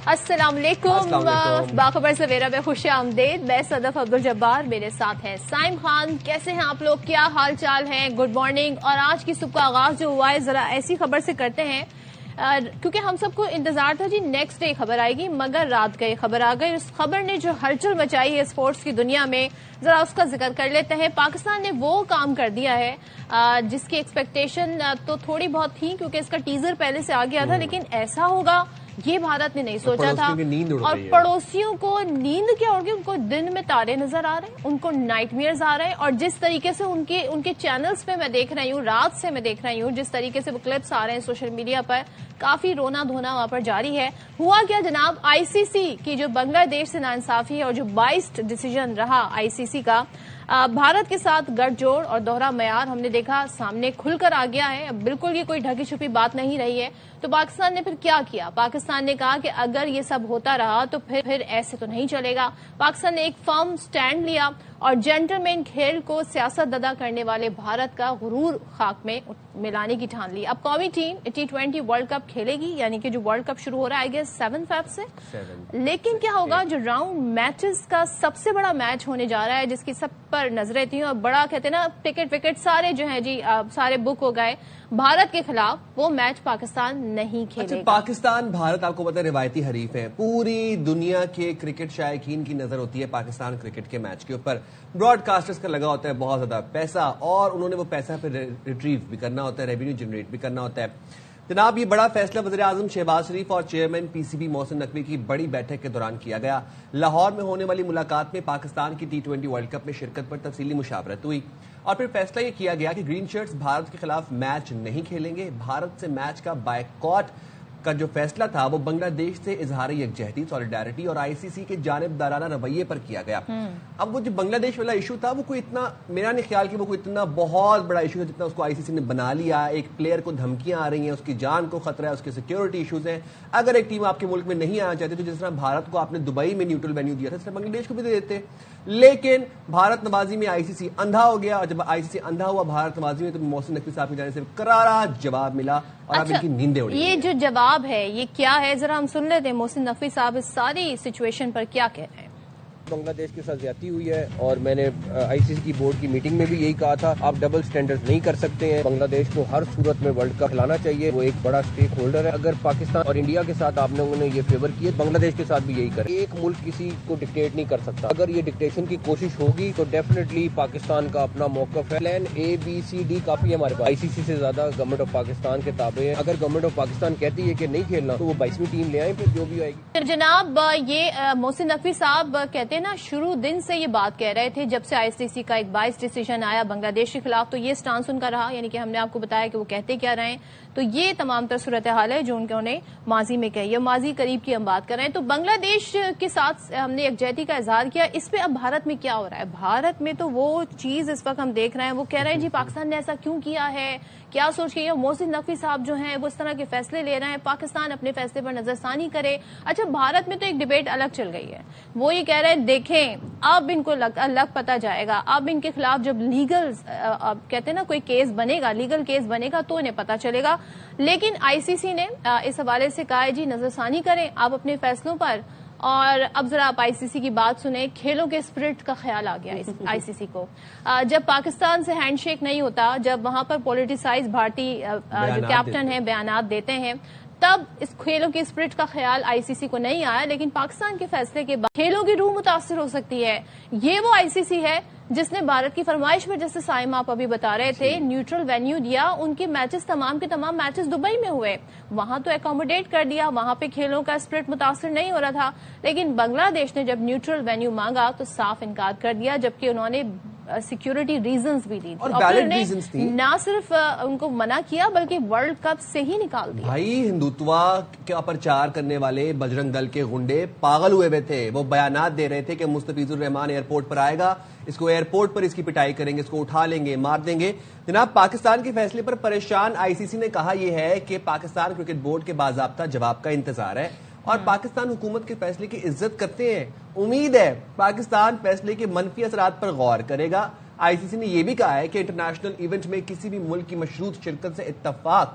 السلام علیکم. باخبر سویرا میں خوش آمدید. میں صدف عبدالجبار, میرے ساتھ ہیں سائم خان. کیسے ہیں آپ لوگ, کیا حال چال ہیں؟ Good morning. اور آج کی صبح کا آغاز جو ہوا ہے ذرا ایسی خبر سے کرتے ہیں کیونکہ ہم سب کو انتظار تھا جی نیکسٹ ڈے خبر آئے گی, مگر رات گئی خبر آ گئی. اس خبر نے جو ہلچل مچائی ہے اسپورٹس کی دنیا میں, ذرا اس کا ذکر کر لیتے ہیں. پاکستان نے وہ کام کر دیا ہے جس کی ایکسپیکٹیشن تو تھوڑی بہت تھی کیونکہ اس کا ٹیزر پہلے سے آ گیا تھا, لیکن ایسا ہوگا یہ بھارت نے نہیں سوچا تھا. اور پڑوسیوں کو نیند کیا ہوگی, ان کو دن میں تارے نظر آ رہے ہیں, ان کو نائٹ میئرز آ رہے ہیں. اور جس طریقے سے ان کے چینلز پہ میں دیکھ رہی ہوں, رات سے میں دیکھ رہی ہوں جس طریقے سے وہ کلپس آ رہے ہیں سوشل میڈیا پر, کافی رونا دھونا وہاں پر جاری ہے. ہوا کیا جناب, آئی سی سی کی جو بنگلہ دیش سے ناانصافی ہے اور جو بائسڈ ڈیسیجن رہا آئی سی سی کا, بھارت کے ساتھ گٹھ جوڑ اور دوہرا معیار ہم نے دیکھا سامنے کھل کر آ گیا ہے. بالکل یہ کوئی ڈھکی چھپی بات نہیں رہی ہے. تو پاکستان نے پھر کیا کیا؟ پاکستان نے کہا کہ اگر یہ سب ہوتا رہا تو پھر ایسے تو نہیں چلے گا. پاکستان نے ایک فرم سٹینڈ لیا اور جینٹلمین کھیل کو سیاست ددہ کرنے والے بھارت کا غرور خاک میں ملانے کی ٹھان لی. اب قومی ٹیم T20 ورلڈ کپ کھیلے گی, یعنی کہ جو ورلڈ کپ شروع ہو رہا ہے 7 فیب سے. لیکن کیا ہوگا, جو راؤنڈ میچز کا سب سے بڑا میچ ہونے جا رہا ہے جس کی سب پر نظریں تھیں, اور بڑا کہتے ہیں نا ٹکٹ وکٹ سارے جو ہیں جی سارے بک ہو گئے بھارت کے خلاف, وہ میچ پاکستان نہیں کھیلے گا. پاکستان بھارت آپ کو پتہ ہے روایتی حریف ہے. پوری دنیا کے کرکٹ شائقین کی نظر ہوتی ہے پاکستان کرکٹ کے میچ کے اوپر. براڈ کاسٹرز کا لگا ہوتا ہے بہت زیادہ پیسہ, اور انہوں نے وہ پیسہ پھر ریٹریو بھی کرنا ہوتا ہے, ریونیو جنریٹ بھی کرنا ہوتا ہے. جناب یہ بڑا فیصلہ وزیر اعظم شہباز شریف اور chairman P C B Mohsin Naqvi کی بڑی بیٹھک کے دوران کیا گیا. لاہور میں ہونے والی ملاقات میں پاکستان کی T20 ورلڈ کپ میں شرکت پر تفصیلی مشاورت ہوئی, اور پھر فیصلہ یہ کیا گیا کہ گرین شرٹس بھارت کے خلاف میچ نہیں کھیلیں گے. بھارت سے میچ کا بائیکاٹ کا جو فیصلہ تھا وہ بنگلہ دیش سے اظہار یکجہتی, سولیڈارٹی اور آئی سی سی کے جانبدارانہ رویے پر کیا گیا. اب وہ جو بنگلہ دیش والا ایشو تھا وہ کوئی اتنا, میرا نہیں خیال کہ وہ کوئی اتنا بہت بڑا ایشو ہے جتنا اس کو آئی سی سی نے بنا لیا. ایک پلیئر کو دھمکیاں آ رہی ہیں, اس کی جان کو خطرہ ہے, اس کے سیکیورٹی ایشوز ہیں. اگر ایک ٹیم آپ کے ملک میں نہیں آنا چاہتی تو جس طرح بھارت کو آپ نے دبئی میں نیوٹرل وینیو دیا تھا اس طرح بنگلہ دیش کو بھی دے دیتے. لیکن بھارت نوازی میں آئی سی سی اندھا ہو گیا, اور جب آئی سی سی اندھا ہوا بھارت نوازی میں تو محسن نقوی صاحب کی جانب سے کرارا جواب ملا, اور اب ان کی نیندیں اڑی. یہ جو جواب ہے یہ کیا ہے, ذرا ہم سن لیتے ہیں محسن نقوی صاحب اس ساری سچویشن پر کیا کہہ رہے ہیں. بنگلہ دیش کے ساتھ زیادتی ہوئی ہے, اور میں نے آئی سی سی کی بورڈ کی میٹنگ میں بھی یہی کہا تھا, آپ ڈبل سٹینڈرڈ نہیں کر سکتے ہیں. بنگلہ دیش کو ہر صورت میں ورلڈ کپ کھلانا چاہیے, وہ ایک بڑا اسٹیک ہولڈر ہے. اگر پاکستان اور انڈیا کے ساتھ آپ نے انہیں یہ فیور کیے, بنگلہ دیش کے ساتھ بھی یہی کرے. ایک ملک کسی کو ڈکٹیٹ نہیں کر سکتا. اگر یہ ڈکٹیشن کی کوشش ہوگی تو ڈیفینیٹلی پاکستان کا اپنا موقف ہے. Plan A B C D کافی ہے ہمارے پاس. آئی سی سی سے زیادہ گورنمنٹ آف پاکستان کے تابع ہے. اگر گورنمنٹ آف پاکستان کہتی ہے کہ نہیں کھیلنا تو وہ 22ویں ٹیم لے آئیں, پھر جو بھی آئے گی. جناب یہ محسن نقوی صاحب کہتے ہیں نا شروع دن سے یہ بات کہہ رہے تھے جب سے آئی سی سی کا ایک 22 ڈیسیجن آیا بنگلہ دیش کے خلاف, تو یہ سٹانس ان کا رہا, یعنی کہ ہم نے آپ کو بتایا کہ وہ کہتے کیا رہے ہیں. تو یہ تمام تر صورتحال ہے جو انہوں نے ماضی میں کہی ہے, ماضی قریب کی ہم بات کر رہے ہیں. تو بنگلہ دیش کے ساتھ ہم نے یکجہتی کا اظہار کیا. اس پہ اب بھارت میں کیا ہو رہا ہے؟ بھارت میں تو وہ چیز اس وقت ہم دیکھ رہے ہیں, وہ کہہ رہے ہیں جی پاکستان نے ایسا کیوں کیا ہے, کیا سوچ کے. محسن نقوی صاحب جو ہیں وہ اس طرح کے فیصلے لے رہے ہیں, پاکستان اپنے فیصلے پر نظر ثانی کرے. اچھا بھارت میں تو ایک ڈبیٹ الگ چل گئی ہے, وہ یہ کہہ رہے ہیں دیکھیں اب ان کو لگ پتا جائے گا, اب ان کے خلاف جب لیگل کہتے ہیں نا کوئی کیس بنے گا, لیگل کیس بنے گا تو انہیں پتا چلے گا. لیکن آئی سی سی نے اس حوالے سے کہا ہے جی نظر ثانی کریں آپ اپنے فیصلوں پر. اور اب ذرا آپ آئی سی سی کی بات سنیں. کھیلوں کے اسپرٹ کا خیال آ گیا آئی سی سی کو. جب پاکستان سے ہینڈ شیک نہیں ہوتا, جب وہاں پر پولیٹیسائز بھارتی جو کیپٹن ہیں بیانات دیتے ہیں, تب اس کھیلوں کی اسپرٹ کا خیال آئی سی سی کو نہیں آیا. لیکن پاکستان کے فیصلے کے بعد کھیلوں کی روح متاثر ہو سکتی ہے. یہ وہ آئی سی سی ہے جس نے بھارت کی فرمائش پر, جیسے سائم آپ ابھی بتا رہے تھے, نیوٹرل وینیو دیا. ان کے میچز تمام کے تمام میچز دبئی میں ہوئے, وہاں تو اکوموڈیٹ کر دیا, وہاں پہ کھیلوں کا اسپرٹ متاثر نہیں ہو رہا تھا. لیکن بنگلہ دیش نے جب نیوٹرل وینیو مانگا تو صاف انکار کر دیا, جبکہ انہوں نے سیکیورٹی ریزنز بھی دی, اور نہ صرف ان کو منع کیا بلکہ ورلڈ کپ سے ہی نکال دیا. بھائی ہندوتوا کا پرچار کرنے والے بجرنگ دل کے گنڈے پاگل ہوئے ہوئے تھے. وہ بیانات دے رہے تھے کہ مستفیض الرحمان ایئرپورٹ پر آئے گا, اس کو ایئرپورٹ پر اس کی پٹائی کریں گے, اس کو اٹھا لیں گے, مار دیں گے. جناب پاکستان کے فیصلے پر پریشان آئی سی سی نے کہا یہ ہے کہ پاکستان کرکٹ بورڈ کے باضابطہ جواب کا انتظار ہے, اور پاکستان حکومت کے فیصلے کی عزت کرتے ہیں. امید ہے پاکستان فیصلے کے منفی اثرات پر غور کرے گا. آئی سی سی نے یہ بھی کہا ہے کہ انٹرنیشنل ایونٹ میں کسی بھی ملک کی مشروط شرکت سے اتفاق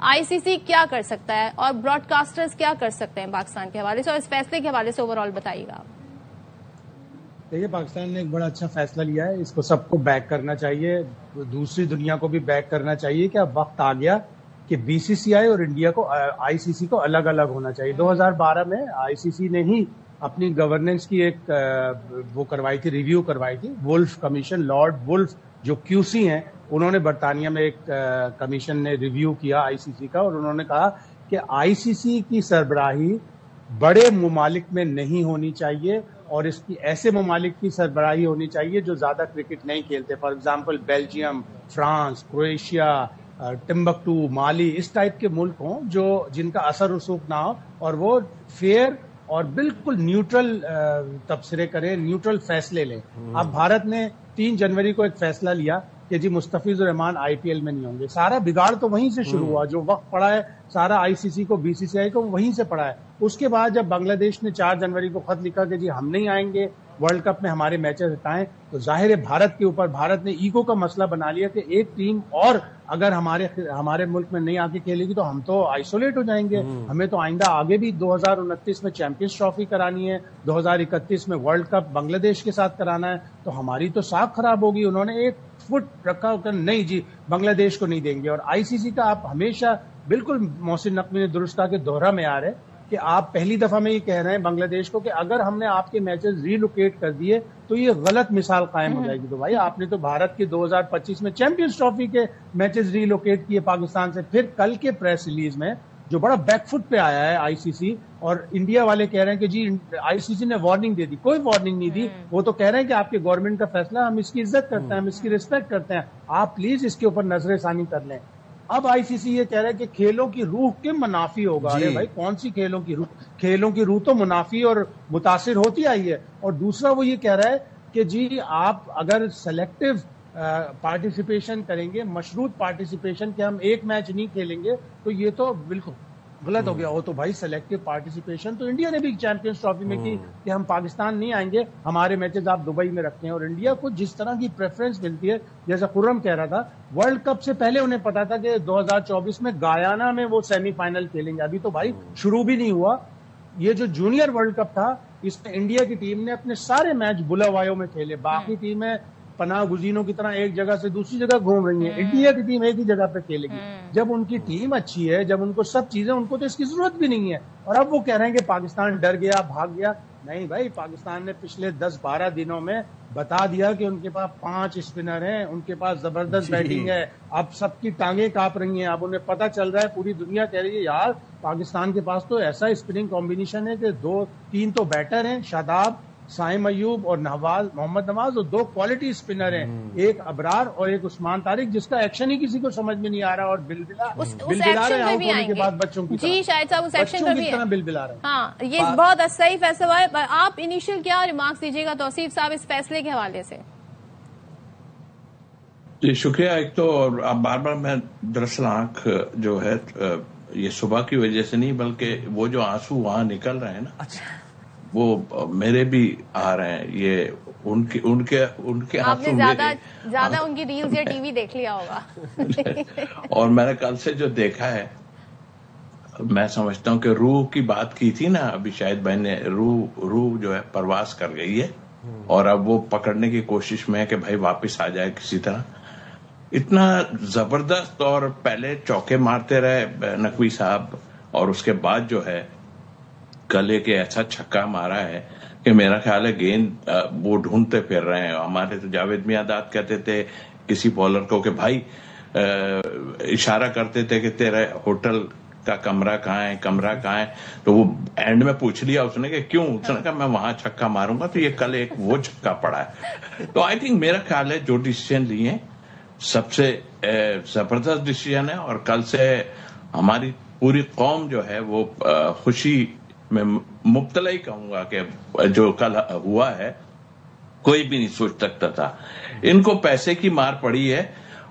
ICC کیا کر سکتا ہے اور براڈ کاسٹرز کیا کر سکتے ہیں پاکستان کے حوالے سے, اور اس فیصلے کے حوالے سے اوور آل بتائیے گا. دیکھیے, پاکستان نے ایک بڑا اچھا فیصلہ لیا ہے, اس کو سب کو بیک کرنا چاہیے, دوسری دنیا کو بھی بیک کرنا چاہیے کہ اب وقت آ گیا کہ BCCI اور انڈیا کو ICC کو الگ الگ ہونا چاہیے. 2012 میں ICC نے ہی اپنی گورننس کی ایک وہ کروائی تھی, ریویو کروائی تھی. وولف کمیشن, لارڈ وولف جو QC ہیں, انہوں نے برطانیہ میں ایک کمیشن نے ریویو کیا ICC کا, اور انہوں نے کہا کہ ICC کی سربراہی بڑے ممالک میں نہیں ہونی چاہیے, اور اس کی ایسے ممالک کی سربراہی ہونی چاہیے جو زیادہ کرکٹ نہیں کھیلتے. For example Belgium, France, Croatia, Timbuktu, Mali, اس ٹائپ کے ملک ہوں جن کا اثر رسوخ نہ ہو, اور وہ فیئر اور بالکل نیوٹرل تبصرے کریں, نیوٹرل فیصلے لیں. اب بھارت نے 3 جنوری کو ایک فیصلہ لیا کہ جی مستفیض الرحمان IPL میں نہیں ہوں گے. سارا بگاڑ تو وہیں سے شروع ہوا, جو وقت پڑا ہے سارا ICC کو BCCI کو وہیں سے پڑا ہے. اس کے بعد جب بنگلہ دیش نے 4 جنوری کو خط لکھا کہ جی ہم نہیں آئیں گے ورلڈ کپ میں, ہمارے میچز ہٹائیں, تو ظاہر ہے بھارت کے اوپر بھارت نے ایگو کا مسئلہ بنا لیا کہ ایک ٹیم اور اگر ہمارے ملک میں نہیں آ کے کھیلے گی تو ہم تو آئسولیٹ ہو جائیں گے. ہمیں تو آئندہ آگے بھی 2029 میں چیمپئنز ٹرافی کرانی ہے, 2031 میں ورلڈ کپ بنگلہ دیش کے ساتھ کرانا ہے, تو ہماری تو ساکھ خراب ہوگی. انہوں نے ایک فٹ رکھا کہ نہیں جی بنگلہ دیش کو نہیں دیں گے. اور ICC کا آپ ہمیشہ بالکل محسن نقوی نے درست کہا کہ دوہرا معیار ہے کہ آپ پہلی دفعہ میں یہ کہہ رہے ہیں بنگلہ دیش کو کہ اگر ہم نے آپ کے میچز ری لوکیٹ کر دیے تو یہ غلط مثال قائم ہو جائے گی. تو بھائی آپ نے تو بھارت کے 2025 میں چیمپئنز ٹرافی کے میچز ری لوکیٹ کیے پاکستان سے. پھر کل کے پریس ریلیز میں جو بڑا بیک فٹ پہ آیا ہے ICC, اور انڈیا والے کہہ رہے ہیں کہ جی ICC نے وارننگ دے دی. کوئی وارننگ نہیں دی, وہ تو کہہ رہے ہیں کہ آپ کے گورنمنٹ کا فیصلہ, ہم اس کی عزت کرتے ہیں, ہم اس کی ریسپیکٹ کرتے ہیں, آپ پلیز اس کے اوپر نظر ثانی کر لیں. اب ICC یہ کہہ رہا ہے کہ کھیلوں کی روح کے منافی ہوگا. ارے بھائی کون سی کھیلوں کی روح؟ کھیلوں کی روح تو منافی اور متاثر ہوتی آئی ہے. اور دوسرا وہ یہ کہہ رہا ہے کہ جی آپ اگر سلیکٹو پارٹیسپیشن کریں گے, مشروط پارٹیسپیشن, کہ ہم ایک میچ نہیں کھیلیں گے, تو یہ تو بالکل غلط ہو گیا. ہو تو بھائی سلیکٹو پارٹیسپیشن تو انڈیا نے بھی چیمپئنز ٹرافی میں کی کہ ہم پاکستان نہیں آئیں گے, ہمارے میچز آپ دبئی میں رکھتے ہیں. اور انڈیا کو جس طرح کی پریفرنس ملتی ہے, جیسا خرم کہہ رہا تھا, ورلڈ کپ سے پہلے انہیں پتا تھا کہ 2024 میں گایانا میں وہ سیمی فائنل کھیلیں گے. ابھی تو بھائی شروع بھی نہیں ہوا. یہ جو جونیئر ورلڈ کپ تھا, اس میں انڈیا کی ٹیم نے اپنے سارے میچ بلاوایوں میں کھیلے. باقی ٹیمیں پناہ گزینوں کی طرح ایک جگہ سے دوسری جگہ گھوم رہی ہیں. انڈیا کی ٹیم ایک ہی جگہ پہ کھیلے گی. جب ان کی ٹیم اچھی ہے, جب ان کو سب چیزیں, ان کو تو اس کی ضرورت بھی نہیں ہے. اور اب وہ کہہ رہے ہیں کہ پاکستان ڈر گیا, بھاگ گیا. نہیں بھائی, پاکستان نے پچھلے 10-12 دنوں میں بتا دیا کہ ان کے پاس 5 اسپنر ہیں, ان کے پاس زبردست بیٹنگ ہے. اب سب کی ٹانگیں کانپ رہی ہیں. اب انہیں پتہ چل رہا ہے, پوری دنیا کہہ رہی ہے یار پاکستان کے پاس تو ایسا اسپننگ کمبینیشن ہے کہ 2-3 تو بیٹر ہیں, شاداب, سائم ایوب اور محمد نواز, اور 2 کوالٹی اسپنر ہیں, ایک ابرار اور ایک عثمان طارق, جس کا ایکشن ہی کسی کو سمجھ میں نہیں آ رہا, اور بل بلا رہے ہیں آؤٹ ہونے کے بعد بچوں کی. جی شاہد صاحب, اس ایکشن میں بھی بل بلا رہے ہیں. ہاں, یہ بہت صحیح فیصلہ ہوا ہے. آپ انیشیل کیا ریمارکس دیجیے گا توصیف صاحب اس فیصلے کے حوالے سے؟ جی شکریہ. ایک تو اب بار بار میں دراصل آنکھ جو ہے یہ صبح کی وجہ سے نہیں, بلکہ وہ جو آنسو وہاں نکل رہے ہیں نا, وہ میرے بھی آ رہے ہیں. یہ ان کے آپ نے زیادہ ان کی ریلز یا ٹی وی دیکھ لیا ہوگا. اور میں نے کل سے جو دیکھا ہے, میں سمجھتا ہوں کہ روح کی بات کی تھی نا ابھی شاہد بھائی نے, روح جو ہے پرواز کر گئی ہے, اور اب وہ پکڑنے کی کوشش میں ہے کہ بھائی واپس آ جائے کسی طرح. اتنا زبردست, اور پہلے چوکے مارتے رہے نقوی صاحب, اور اس کے بعد جو ہے کل ایک ایسا چھکا مارا ہے کہ میرا خیال ہے گیند وہ ڈھونڈتے پھر رہے ہیں. ہمارے تو جاوید میاں کہتے تھے کسی بولر کو کہ بھائی اشارہ کرتے تھے کہ تیرے ہوٹل کا کمرہ کہاں ہے, تو وہ اینڈ میں پوچھ لیا اس نے کہ کیوں, اس نے کہا میں وہاں چھکا ماروں گا. تو یہ کل ایک وہ چھکا پڑا ہے. تو آئی تھنک میرا خیال ہے جو ڈیسیژن لیے سب سے زبردست ڈیسیژن ہے, اور کل سے ہماری پوری قوم جو ہے وہ خوشی میں مبتلا ہی کہوں گا کہ جو کل ہوا ہے کوئی بھی نہیں سوچ سکتا تھا. ان کو پیسے کی مار پڑی ہے,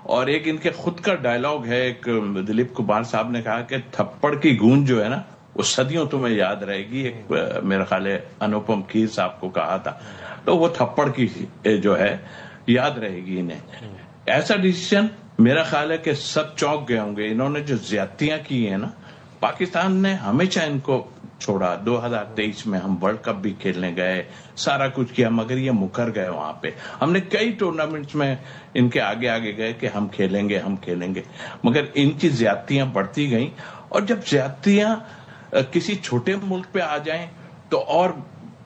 اور ایک ان کے خود کا ڈائلاگ ہے, ایک دلیپ کمار صاحب نے کہا کہ تھپڑ کی گونج جو ہے نا وہ صدیوں تمہیں یاد رہے گی. ایک میرا خیال ہے انوپم کھیر صاحب کو کہا تھا, تو وہ تھپڑ کی جو ہے یاد رہے گی انہیں. ایسا ڈیسیژن میرا خیال ہے کہ سب چونک گئے ہوں گے. انہوں نے جو زیادتیاں کی ہیں نا, پاکستان نے ہمیشہ ان کو چھوڑا. 2023 میں ہم ورلڈ کپ بھی کھیلنے گئے, سارا کچھ کیا, مگر یہ مکر گئے وہاں پہ. ہم نے کئی ٹورنامنٹس میں ان کے آگے آگے گئے کہ ہم کھیلیں گے, مگر ان کی زیادتیاں بڑھتی گئیں. اور جب زیادتیاں کسی چھوٹے ملک پہ آ جائیں تو اور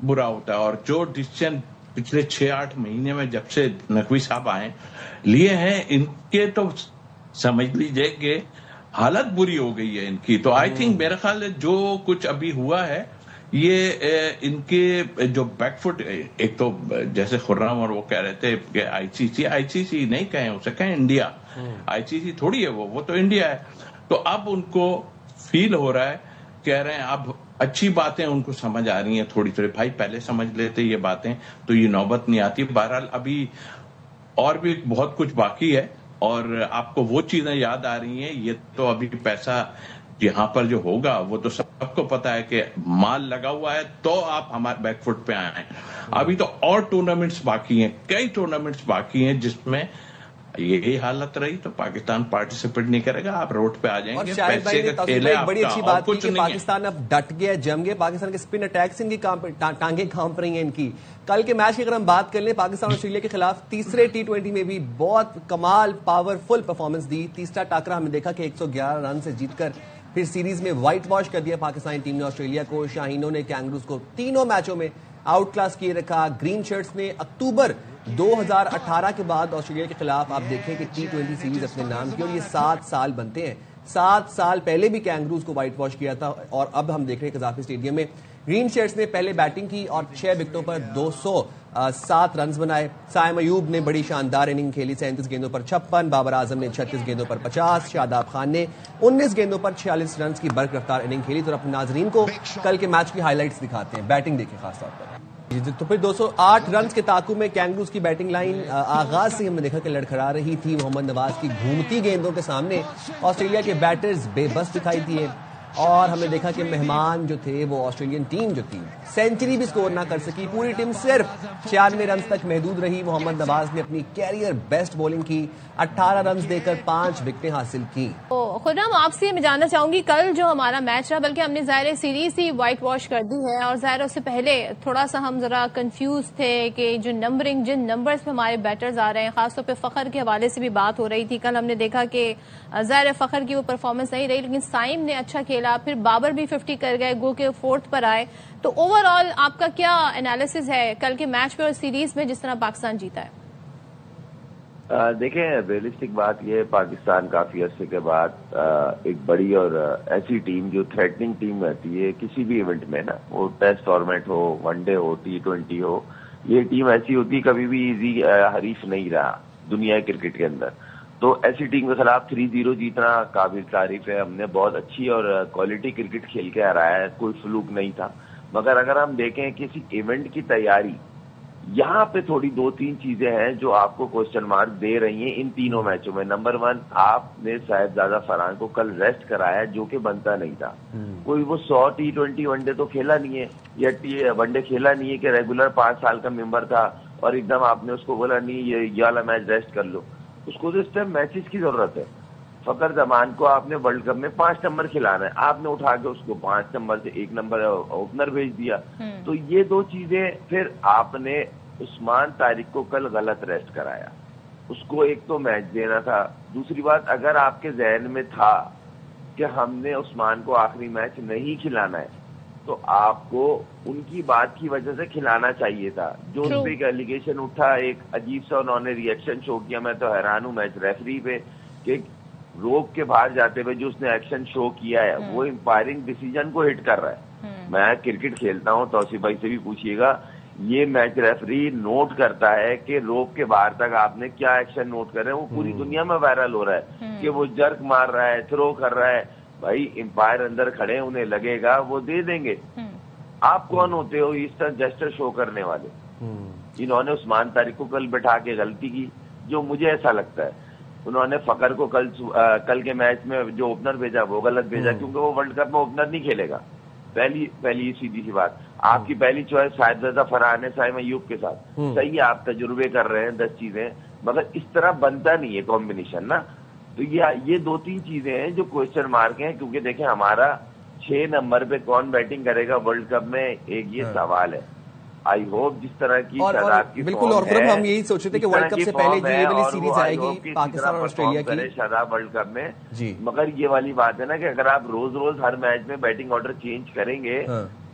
برا ہوتا ہے. اور جو ڈیسیژن پچھلے 6-8 مہینے میں جب سے نقوی صاحب آئے لیے ہیں, ان کے تو سمجھ لیجئے کہ حالت بری ہو گئی ہے ان کی. تو آئی تھنک میرا خیال ہے جو کچھ ابھی ہوا ہے یہ ان کے جو بیک فٹ, ایک تو جیسے خرم اور وہ کہہ رہے تھے کہ آئی سی سی نہیں کہیں, اسے کہیں انڈیا. آئی سی سی تھوڑی ہے وہ تو انڈیا ہے. تو اب ان کو فیل ہو رہا ہے, کہہ رہے ہیں اب اچھی باتیں ان کو سمجھ آ رہی ہیں تھوڑی تھوڑی. بھائی پہلے سمجھ لیتے یہ باتیں تو یہ نوبت نہیں آتی. بہرحال ابھی اور بھی بہت کچھ باقی ہے, اور آپ کو وہ چیزیں یاد آ رہی ہیں. یہ تو ابھی پیسہ یہاں پر جو ہوگا وہ تو سب کو پتا ہے کہ مال لگا ہوا ہے, تو آپ ہمارے بیک فٹ پہ آئے ہیں. ابھی تو اور ٹورنامنٹس باقی ہیں, کئی ٹورنامنٹس باقی ہیں جس میں یہی حالت رہی تو پاکستان پارٹیسپیٹ نہیں کرے گا. آپ روڈ پہ آ جائیں گے, پیسے کا کھیل ہے آپ کا, بڑی اچھی بات کی کہ پاکستان اب ڈٹ گیا, جم گیا. پاکستان کے اسپن اٹیکس ان کی ٹانگیں کانپ رہی ہیں ان کی. کل کے میچ کی اگر ہم بات کر لیں, پاکستان آسٹریلیا کے خلاف تیسرے T20 میں بھی بہت کمال پاورفل پرفارمنس دی. تیسرا ٹاکرا ہم نے دیکھا کہ 111 رن سے جیت کر پھر سیریز میں وائٹ واش کر دیا پاکستانی ٹیم نے آسٹریلیا کو. شاہینوں نے کینگروز کو تینوں میچوں میں آؤٹ کلاس کیے رکھا. گرین شرٹس نے اکتوبر 2018 کے بعد آسٹریلیا کے خلاف آپ دیکھیں کہ T20 سیریز اپنے نام کی, اور یہ 7 سال بنتے ہیں. 7 سال پہلے بھی کینگروز کو وائٹ واش کیا تھا, اور اب ہم دیکھ رہے ہیں قذافی اسٹیڈیم میں گرین شرٹس نے پہلے بیٹنگ کی اور 6 وکٹوں پر 207 رنز بنائے. سائم ایوب نے بڑی شاندار اننگ کھیلی, 37 گیندوں پر 56. بابر اعظم نے 36 گیندوں پر 50. شاداب خان نے 19 گیندوں پر 46 رنز کی برق رفتار اننگ کھیلی. تو اپنے ناظرین کو کل کے میچ کی ہائی لائٹس دکھاتے ہیں, بیٹنگ دیکھیں خاص طور پر. تو پھر 208 رنز کے تعاقب میں کینگروز کی بیٹنگ لائن آغاز سے ہم نے دیکھا کہ لڑکھڑا رہی تھی. محمد نواز کی گھومتی گیندوں کے سامنے آسٹریلیا کے بیٹرز بے بس دکھائی دیے, اور ہم نے دیکھا کہ مہمان جو تھے وہ آسٹریلین ٹیم جو تھی سینچری بھی سکور نہ کر سکی. پوری ٹیم صرف 96 رنز تک محدود رہی. محمد نواز نے اپنی کیریئر بیسٹ بولنگ کی, 18 رنز دے کر 5 وکٹیں حاصل کی. خرم, آپ سے میں جاننا چاہوں گی, کل جو ہمارا میچ رہا, بلکہ ہم نے ظاہر سیریز ہی وائٹ واش کر دی ہے, اور ظاہر اس سے پہلے تھوڑا سا ہم ذرا کنفیوز تھے کہ جو نمبرنگ جن نمبرز پہ ہمارے بیٹرز آ رہے ہیں, خاص طور پہ فخر کے حوالے سے بھی بات ہو رہی تھی. کل ہم نے دیکھا کہ ظاہر فخر کی وہ پرفارمنس نہیں رہی, لیکن سائم نے اچھا کھیلا, پھر بابر بھی 50 کر گئے, گو کے 4th پر آئے. تو اوور آل آپ کا کیا انالیسز ہے کل کے میچ پہ اور سیریز میں جس طرح پاکستان جیتا ہے؟ دیکھیں, ریئلسٹک بات یہ ہے, پاکستان کافی عرصے کے بعد ایک بڑی اور ایسی ٹیم جو تھریٹنگ ٹیم رہتی ہے کسی بھی ایونٹ میں نا, وہ ٹیسٹ فارمیٹ ہو, ون ڈے ہو, T20 ہو, یہ ٹیم ایسی ہوتی ہے کبھی بھی ایزی حریف نہیں رہا دنیا کرکٹ کے اندر. تو ایسی ٹیم کے خلاف 3-0 جیتنا قابل تعریف ہے. ہم نے بہت اچھی اور کوالٹی کرکٹ کھیل کے ہرایا ہے, کوئی فلوک نہیں تھا. مگر اگر ہم دیکھیں کسی ایونٹ کی تیاری, یہاں پہ تھوڑی 2-3 چیزیں ہیں جو آپ کو کوسچن مارک دے رہی ہیں ان تینوں میچوں میں. نمبر 1, آپ نے صاحبزادہ فرحان کو کل ریسٹ کرایا جو کہ بنتا نہیں تھا. کوئی وہ 100 T20 ون ڈے تو کھیلا نہیں ہے, یا ون ڈے کھیلا نہیں ہے کہ ریگولر 5 سال کا ممبر تھا اور ایک دم آپ نے اس کو بولا نہیں یہ والا میچ ریسٹ کر لو. اس کو تو اس ٹائم میچز کی ضرورت ہے. فخر زمان کو آپ نے ورلڈ کپ میں 5 نمبر کھلانا ہے, آپ نے اٹھا کے اس کو 5 نمبر سے 1 نمبر اوپنر بھیج دیا. تو یہ 2 چیزیں. پھر آپ نے عثمان طارق کو کل غلط ریسٹ کرایا, اس کو ایک تو میچ دینا تھا. دوسری بات, اگر آپ کے ذہن میں تھا کہ ہم نے عثمان کو آخری میچ نہیں کھلانا ہے تو آپ کو ان کی بات کی وجہ سے کھلانا چاہیے تھا. جو ان پہ ایک ایلیگیشن اٹھا, ایک عجیب سا انہوں نے ریئیکشن شو کیا. میں تو حیران ہوں میچ ریفری پہ کہ روک کے باہر جاتے ہوئے جو اس نے ایکشن شو کیا ہے وہ امپائرنگ ڈیسیجن کو ہٹ کر رہا ہے. میں کرکٹ کھیلتا ہوں, توصیف بھائی سے بھی پوچھیے گا, یہ میچ ریفری نوٹ کرتا ہے کہ روک کے باہر تک آپ نے کیا ایکشن نوٹ کر رہے ہیں. وہ پوری دنیا میں وائرل ہو رہا ہے کہ وہ جرک مار رہا ہے, تھرو کر رہا ہے. بھائی امپائر اندر کھڑے, انہیں لگے گا وہ دے دیں گے. آپ کون ہوتے ہو اس طرح جسٹر شو کرنے والے؟ انہوں نے عثمان طارق کو کل بٹھا کے غلطی کی جو مجھے ایسا لگتا ہے. انہوں نے فخر کو کل کے میچ میں جو اوپنر بھیجا وہ غلط بھیجا, کیونکہ وہ ورلڈ کپ میں اوپنر نہیں کھیلے گا. پہلی سیدھی سی بات, آپ کی پہلی چوائس صاحبزادہ فرحان ہے سائم ایوب کے ساتھ. صحیح, آپ تجربے کر رہے ہیں 10 چیزیں, مگر اس طرح بنتا نہیں ہے کمبینیشن نا. تو یہ 2-3 چیزیں ہیں جو کوشچن مارک ہیں، کیونکہ دیکھیں ہمارا 6 نمبر پہ کون بیٹنگ کرے گا ورلڈ کپ میں، ایک یہ سوال ہے. آئی ہوپ جس طرح کی شاداب کی بالکل، اور ہم یہی سوچ رہے تھے کہ ورلڈ کپ سے پہلے یہ والی سیریز آئے گی پاکستان اور آسٹریلیا کی. شاداب ورلڈ کپ میں جی، مگر یہ والی بات ہے نا کہ اگر آپ روز روز ہر میچ میں بیٹنگ آرڈر چینج کریں گے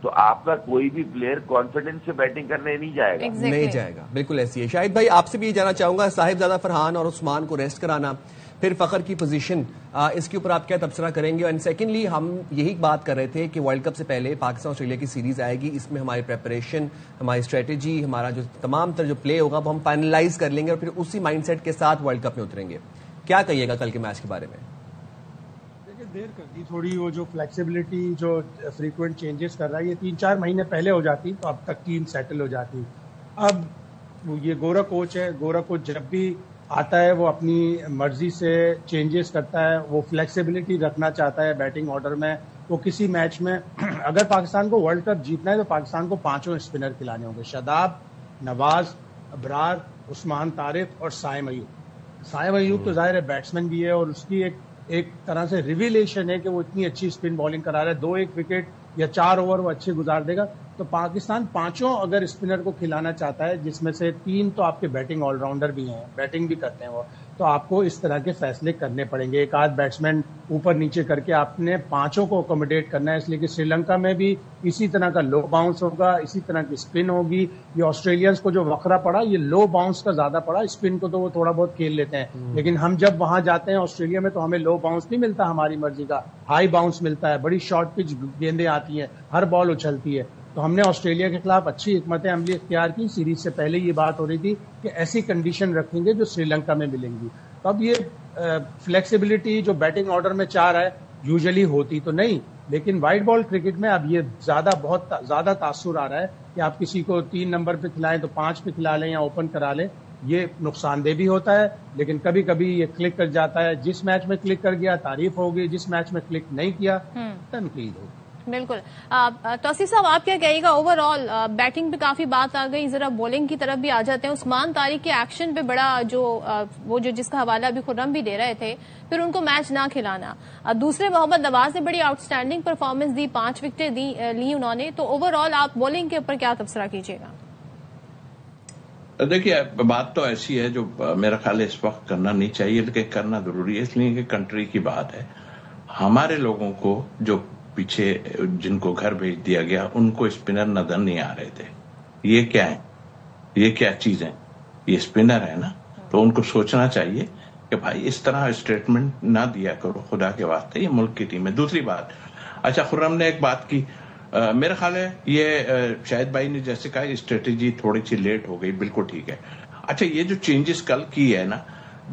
تو آپ کا کوئی بھی پلیئر کانفیڈنس سے بیٹنگ کرنے نہیں جائے گا. نہیں جائے گا، بالکل ایسی ہے. شاہد بھائی آپ سے بھی یہ جاننا چاہوں گا، صاحبزادہ فرحان اور عثمان کو ریسٹ کرانا، پھر فخر کی پوزیشن، اس کے اوپر آپ کیا تبصرہ کریں گے؟ اینڈ سیکنڈلی ہم یہی بات کر رہے تھے کہ ورلڈ کپ سے پہلے پاکستان آسٹریلیا کی سیریز آئے گی، اس میں ہماری پریپریشن، ہماری اسٹریٹجی، ہمارا جو تمام تر جو پلے ہوگا وہ ہم فائنلائز کر لیں گے اور پھر اسی مائنڈ سیٹ کے ساتھ ورلڈ کپ میں اتریں گے. کیا کہیے گا کل کے میچ کے بارے میں؟ دیکھیے دیر کر دی تھوڑی، وہ جو فلیکسیبلٹی جو فریکوینٹ چینجز کر رہا ہے یہ 3-4 مہینے پہلے ہو جاتی تو اب تک ٹیم سیٹل ہو جاتی. اب یہ گورا کوچ ہے، گورا کوچ جب بھی آتا ہے وہ اپنی مرضی سے چینجز کرتا ہے، وہ فلیکسیبلٹی رکھنا چاہتا ہے بیٹنگ آرڈر میں. وہ کسی میچ میں اگر پاکستان کو ورلڈ کپ جیتنا ہے تو پاکستان کو 5 اسپنر کھلانے ہوں گے، شاداب، نواز، ابرار، عثمان طارق اور سائم ایوب. سائم ایوب تو ظاہر ہے بیٹسمین بھی ہے اور اس کی ایک طرح سے ریویلیشن ہے کہ وہ اتنی اچھی اسپن بالنگ کرا رہا ہے. 2-1 وکٹ یا 4 اوور وہ اچھے گزار دے گا. تو پاکستان 5 اگر اسپنر کو کھلانا چاہتا ہے، جس میں سے 3 تو آپ کے بیٹنگ آل راؤنڈر بھی ہیں، بیٹنگ بھی کرتے ہیں وہ، تو آپ کو اس طرح کے فیصلے کرنے پڑیں گے. ایک آدھ بیٹسمین اوپر نیچے کر کے آپ نے 5 کو اکوموڈیٹ کرنا ہے، اس لیے کہ سری لنکا میں بھی اسی طرح کا لو باؤنس ہوگا، اسی طرح کی اسپن ہوگی. یہ آسٹریلینز کو جو وقرہ پڑا یہ لو باؤنس کا زیادہ پڑا، اسپن کو تو وہ تھوڑا بہت کھیل لیتے ہیں، لیکن ہم جب وہاں جاتے ہیں آسٹریلیا میں تو ہمیں لو باؤنس نہیں ملتا ہماری مرضی کا، ہائی باؤنس ملتا ہے. بڑی شارٹ پچ گیندیں آتی ہیں، ہر بال اچھلتی ہے. تو ہم نے آسٹریلیا کے خلاف اچھی حکمت عملی اختیار کی. سیریز سے پہلے یہ بات ہو رہی تھی کہ ایسی کنڈیشن رکھیں گے جو سری لنکا میں ملیں گی. تو اب یہ فلیکسیبلٹی جو بیٹنگ آرڈر میں چاہ رہا ہے یوزلی ہوتی تو نہیں، لیکن وائٹ بال کرکٹ میں اب یہ بہت زیادہ تاثر آ رہا ہے کہ آپ کسی کو 3 نمبر پہ کھلائیں تو 5 پہ کھلا لیں یا اوپن کرا لیں. یہ نقصان دہ بھی ہوتا ہے، لیکن کبھی کبھی یہ کلک کر جاتا ہے. جس میچ میں کلک کر گیا تعریف ہوگی، جس میچ میں کلک نہیں کیا تنقید ہوگی. بالکل. توصیف صاحب آپ کیا کہیے گا؟ اوور آل بیٹنگ پہ کافی بات آ گئی، ذرا بولنگ کی طرف بھی آ جاتے ہیں. عثمان طارق کے ایکشن پہ بڑا جس کا حوالہ ابھی خرم بھی دے رہے تھے، پھر ان کو میچ نہ کھلانا. دوسرے محمد نواز نے بڑی آؤٹ اسٹینڈنگ پرفارمنس دی، 5 وکٹیں لی انہوں نے. تو اوور آل آپ بولنگ کے اوپر کیا تبصرہ کیجیے گا؟ دیکھیے بات تو ایسی ہے جو میرا خیال ہے اس وقت کرنا نہیں چاہیے، لیکن کرنا ضروری ہے، اس لیے کہ کنٹری کی بات ہے. ہمارے لوگوں کو جو پیچھے جن کو گھر بھیج دیا گیا ان کو اسپنر نظر نہیں آ رہے تھے. یہ کیا ہے؟ یہ کیا چیز ہے؟ یہ اسپنر ہے نا. تو ان کو سوچنا چاہیے کہ بھائی اس طرح اسٹیٹمنٹ نہ دیا کرو خدا کے واسطے، یہ ملک کی ٹیم ہے. دوسری بات، اچھا خرم نے ایک بات کی، میرا خیال ہے یہ شاہد بھائی نے جیسے کہا اسٹریٹجی تھوڑی سی لیٹ ہو گئی، بالکل ٹھیک ہے. اچھا یہ جو چینجز کل کی ہے نا،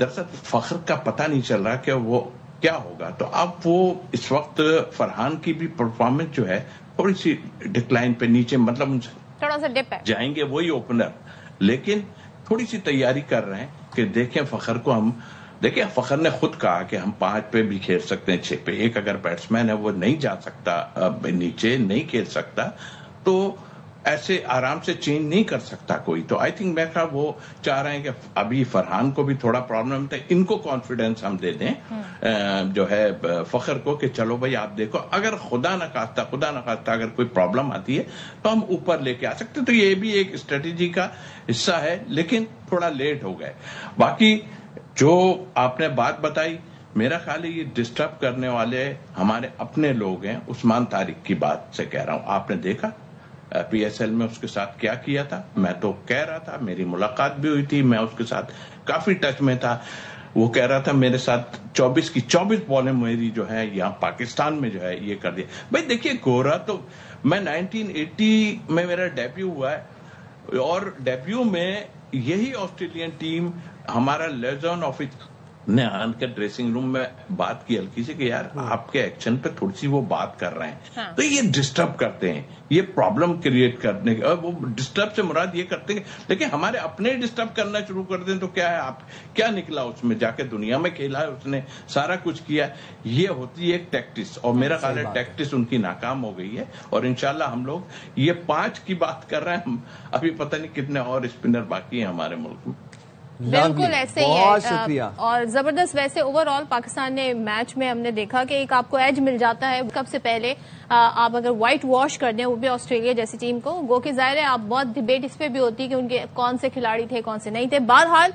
دراصل فخر کا پتہ نہیں چل رہا کہ وہ کیا ہوگا. تو اب وہ اس وقت فرحان کی بھی پرفارمنس جو ہے تھوڑی سی ڈکلائن پہ نیچے، مطلب ان سے تھوڑا سا ڈپ ہے، جائیں گے وہی اوپنر، لیکن تھوڑی سی تیاری کر رہے ہیں کہ دیکھیں فخر کو. ہم دیکھیں فخر نے خود کہا کہ ہم 5 پہ بھی کھیل سکتے ہیں، 6 پہ. ایک اگر بیٹسمین ہے وہ نہیں جا سکتا نیچے، نہیں کھیل سکتا، تو ایسے آرام سے چینج نہیں کر سکتا کوئی. تو آئی تھنک میں کہا وہ چاہ رہے ہیں کہ ابھی فرحان کو بھی تھوڑا پرابلم تھا، ان کو کانفیڈنس ہم دے دیں جو ہے فخر کو کہ چلو بھائی آپ دیکھو، اگر خدا نخواستہ اگر کوئی پرابلم آتی ہے تو ہم اوپر لے کے آ سکتے. تو یہ بھی ایک اسٹریٹجی کا حصہ ہے، لیکن تھوڑا لیٹ ہو گئے. باقی جو آپ نے بات بتائی، میرا خیال ہے یہ ڈسٹرب کرنے والے ہمارے اپنے لوگ ہیں. عثمان طارق کی بات سے کہہ رہا ہوں، آپ نے دیکھا پی ایس ایل میں اس کے ساتھ کیا کیا تھا. میں تو کہہ رہا تھا، میری ملاقات بھی ہوئی تھی، میں اس کے ساتھ کافی ٹچ میں تھا. وہ کہہ رہا تھا میرے ساتھ 24 کی 24 بالیں میری جو ہے یہاں پاکستان میں جو ہے یہ کر دیا. بھائی دیکھیے گورا تو میں 1980 میں میرا ڈیبیو ہوا ہے، اور ڈیبیو میں یہی آسٹریلین ٹیم ہمارا لیزون آفس نے آن کے ڈریسنگ روم میں بات کی ہلکی سے کہ یار آپ کے ایکشن پہ تھوڑی سی وہ بات کر رہے ہیں. تو یہ ڈسٹرب کرتے ہیں، یہ پرابلم کریٹ کرنے اور وہ ڈسٹرب سے مراد یہ کرتے ہیں، لیکن ہمارے اپنے ڈسٹرب کرنا شروع کر دیں تو کیا ہے، آپ کیا نکلا اس میں، جا کے دنیا میں کھیلا ہے اس نے، سارا کچھ کیا. یہ ہوتی ہے ایک ٹیکٹس، اور میرا خیال ہے ٹیکٹس ان کی ناکام ہو گئی ہے. اور انشاءاللہ ہم لوگ یہ 5 کی بات کر رہے ہیں، ابھی پتہ نہیں کتنے اور اسپنر باقی ہیں ہمارے ملک میں. بالکل ایسے ہی بہت ہے شکریہ. اور زبردست. ویسے اوور آل پاکستان نے میچ میں ہم نے دیکھا کہ ایک آپ کو ایج مل جاتا ہے. کب سے پہلے آپ اگر وائٹ واش کر دیں وہ بھی آسٹریلیا جیسی ٹیم کو, گو کہ ظاہر ہے آپ بہت ڈبیٹ اس پہ بھی ہوتی ہے کہ ان کے کون سے کھلاڑی تھے کون سے نہیں تھے. بہرحال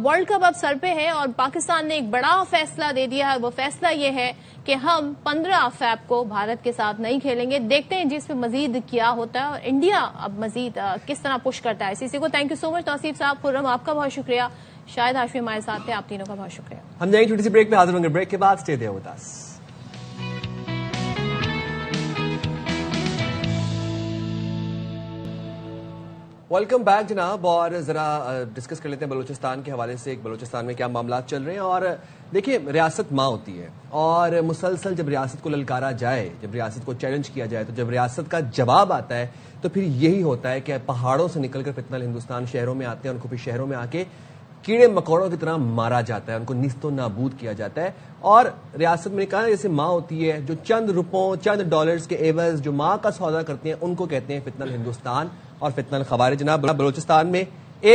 ورلڈ کپ اب سر پہ ہے اور پاکستان نے ایک بڑا فیصلہ دے دیا ہے. وہ فیصلہ یہ ہے کہ ہم 15 فیب کو بھارت کے ساتھ نہیں کھیلیں گے. دیکھتے ہیں جس پہ مزید کیا ہوتا ہے اور انڈیا اب مزید کس طرح پش کرتا ہے ICC کو. تھینک یو سو مچ توصیف صاحب. خرم آپ کا بہت شکریہ. شاید ہاشمی ہمارے ساتھ تھے. آپ تینوں کا بہت شکریہ. ہم جائیں گے چھوٹی سی بریک پہ, حاضر ہوں گے بریک کے بعد. Stay there with us. Welcome back جناب. اور ذرا ڈسکس کر لیتے ہیں بلوچستان کے حوالے سے. ایک بلوچستان میں کیا معاملات چل رہے ہیں. اور دیکھیے ریاست ماں ہوتی ہے اور مسلسل جب ریاست کو للکارا جائے, جب ریاست کو چیلنج کیا جائے, تو جب ریاست کا جواب آتا ہے تو پھر یہی ہوتا ہے کہ پہاڑوں سے نکل کر فتنہ ہندوستان شہروں میں آتے ہیں. ان کو پھر شہروں میں آ کے کیڑے مکوڑوں کی طرح مارا جاتا ہے, ان کو نیست و نابود کیا جاتا ہے. اور ریاست میں نے کہا جیسے ماں ہوتی ہے, جو چند روپوں چند ڈالرز کے عوض جو ماں کا سودا کرتے ہیں ان کو کہتے ہیں فتنہ ہندوستان اور فتنہ الخوارج. جناب بلوچستان میں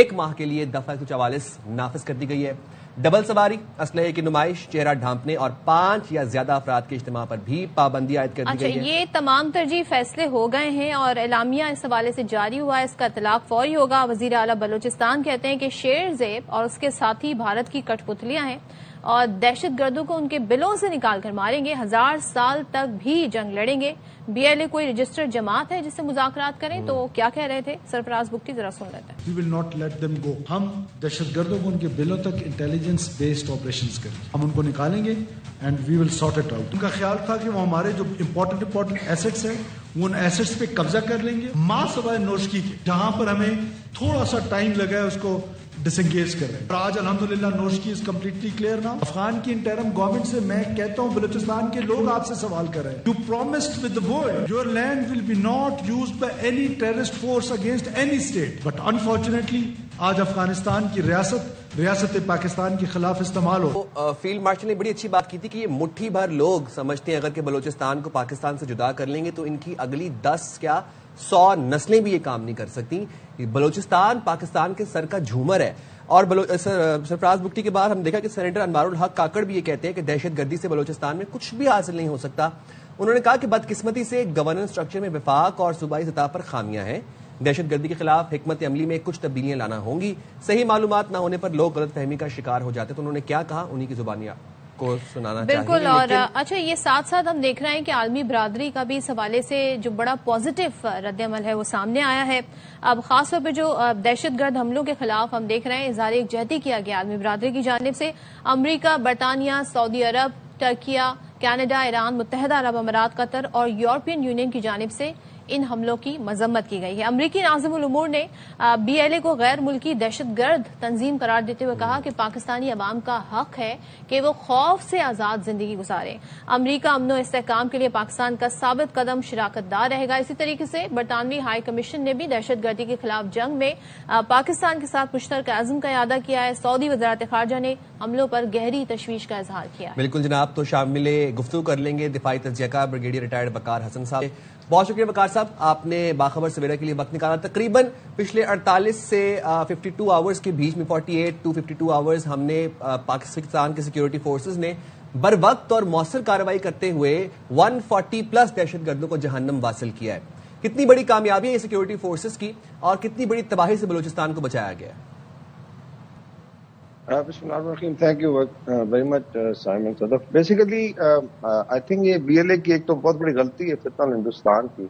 1 ماہ کے لیے دفعہ 144 نافذ کر دی گئی ہے. ڈبل سواری, اسلحے کی نمائش, چہرہ ڈھانپنے اور 5 یا زیادہ افراد کے اجتماع پر بھی پابندی عائد کر دی گئی ہے. یہ تمام ترجیح فیصلے ہو گئے ہیں اور اعلامیہ اس حوالے سے جاری ہوا ہے. اس کا اطلاق فوری ہوگا. وزیر اعلیٰ بلوچستان کہتے ہیں کہ شیر زیب اور اس کے ساتھی بھارت کی کٹ پتلیاں ہیں اور دہشت گردوں کو ان کے بلوں سے نکال کر ماریں گے. 1000 سال تک بھی جنگ لڑیں گے. BLA کوئی رجسٹرڈ جماعت ہے جس سے مذاکرات کریں, تو کیا کہہ رہے تھے سرفراز بگٹی, ذرا سن لیتے ہیں. We will not let them go. ہم دہشت گردوں کو ان کے بلوں تک انٹیلیجنس بیسڈ آپریشنز کریں, ہم ان کو نکالیں گے and we will sort it out. ان کا خیال تھا کہ وہ ہمارے جو امپورٹنٹ ایسٹس ہیں وہ ان ایسٹس پہ قبضہ کر لیں گے. ماں سوائے نوشکی کے جہاں پر ہمیں تھوڑا سا ٹائم لگا ہے اس کو ڈس انگیج کر رہے ہیں. اور آج الحمدللہ نوشکی از کمپلیٹلی کلیئر نا. افغان کی انٹرم گورنمنٹ سے میں کہتا ہوں بلوچستان کے لوگ آپ سے سوال کر رہے ہیں. You promised with the world your land will be not used by any terrorist force against any state, but unfortunately آج افغانستان کی ریاست پاکستان کے خلاف استعمال ہو. فیلڈ مارشل نے بڑی اچھی بات کی تھی کہ یہ مٹھی بھر لوگ سمجھتے ہیں اگر کہ بلوچستان کو پاکستان سے جدا کر لیں گے تو ان کی اگلی 10 کیا 100 نسلیں بھی یہ کام نہیں کر سکتی. بلوچستان پاکستان کے سر کا جھومر ہے. اور سرفراز بگٹی کے بعد ہم دیکھا کہ سینیٹر انوار الحق کاکڑ بھی یہ کہتے ہیں کہ دہشت گردی سے بلوچستان میں کچھ بھی حاصل نہیں ہو سکتا. انہوں نے کہا کہ بدقسمتی سے گورننس سٹرکچر میں وفاق اور صوبائی سطح پر خامیاں ہیں. دہشت گردی کے خلاف حکمت عملی میں کچھ تبدیلیاں لانا ہوں گی. صحیح معلومات نہ ہونے پر لوگ غلط فہمی کا شکار ہو جاتے. تو انہوں نے کیا کہا انہی کی زبانیاں کو سنانا چاہیے. بالکل. اور اچھا یہ ساتھ ساتھ ہم دیکھ رہے ہیں کہ عالمی برادری کا بھی اس حوالے سے جو بڑا پازیٹو رد عمل ہے وہ سامنے آیا ہے. اب خاص طور پہ جو دہشت گرد حملوں کے خلاف ہم دیکھ رہے ہیں اظہار یکجہتی کیا گیا عالمی برادری کی جانب سے. امریکہ, برطانیہ, سعودی عرب, ترکیہ, کینیڈا, ایران, متحدہ عرب امارات, قطر اور یورپین یونین کی جانب سے ان حملوں کی مذمت کی گئی ہے. امریکی ناظم الامور نے BLA کو غیر ملکی دہشت گرد تنظیم قرار دیتے ہوئے کہا کہ پاکستانی عوام کا حق ہے کہ وہ خوف سے آزاد زندگی گزاریں. امریکہ امن و استحکام کے لیے پاکستان کا ثابت قدم شراکت دار رہے گا. اسی طریقے سے برطانوی ہائی کمیشن نے بھی دہشت گردی کے خلاف جنگ میں پاکستان کے ساتھ مشترکہ عزم کا اعادہ کیا ہے. سعودی وزارت خارجہ نے حملوں پر گہری تشویش کا اظہار کیا. بالکل جناب. تو شامل گفتگو کر لیں گے دفاعی تجزیہ کار بریگیڈیئر ریٹائرڈ وقار حسن صاحب. بہت شکریہ وقار صاحب, آپ نے باخبر سویرا کے لیے وقت نکالا. تقریباً پچھلے 48 سے 52 آورز کے بیچ میں 48 to 52 آورز ہم نے پاکستان کے سیکیورٹی فورسز نے بر وقت اور مؤثر کارروائی کرتے ہوئے 140+ دہشت گردوں کو جہنم واصل کیا ہے. کتنی بڑی کامیابی ہے یہ سیکیورٹی فورسز کی اور کتنی بڑی تباہی سے بلوچستان کو بچایا گیا ہے. بسم اللہ الرحمن الرحیم. Thank you very much Simon Sadaf. Basically I think یہ BLA کی ایک تو بہت بڑی غلطی ہے فتنہ ہندوستان کی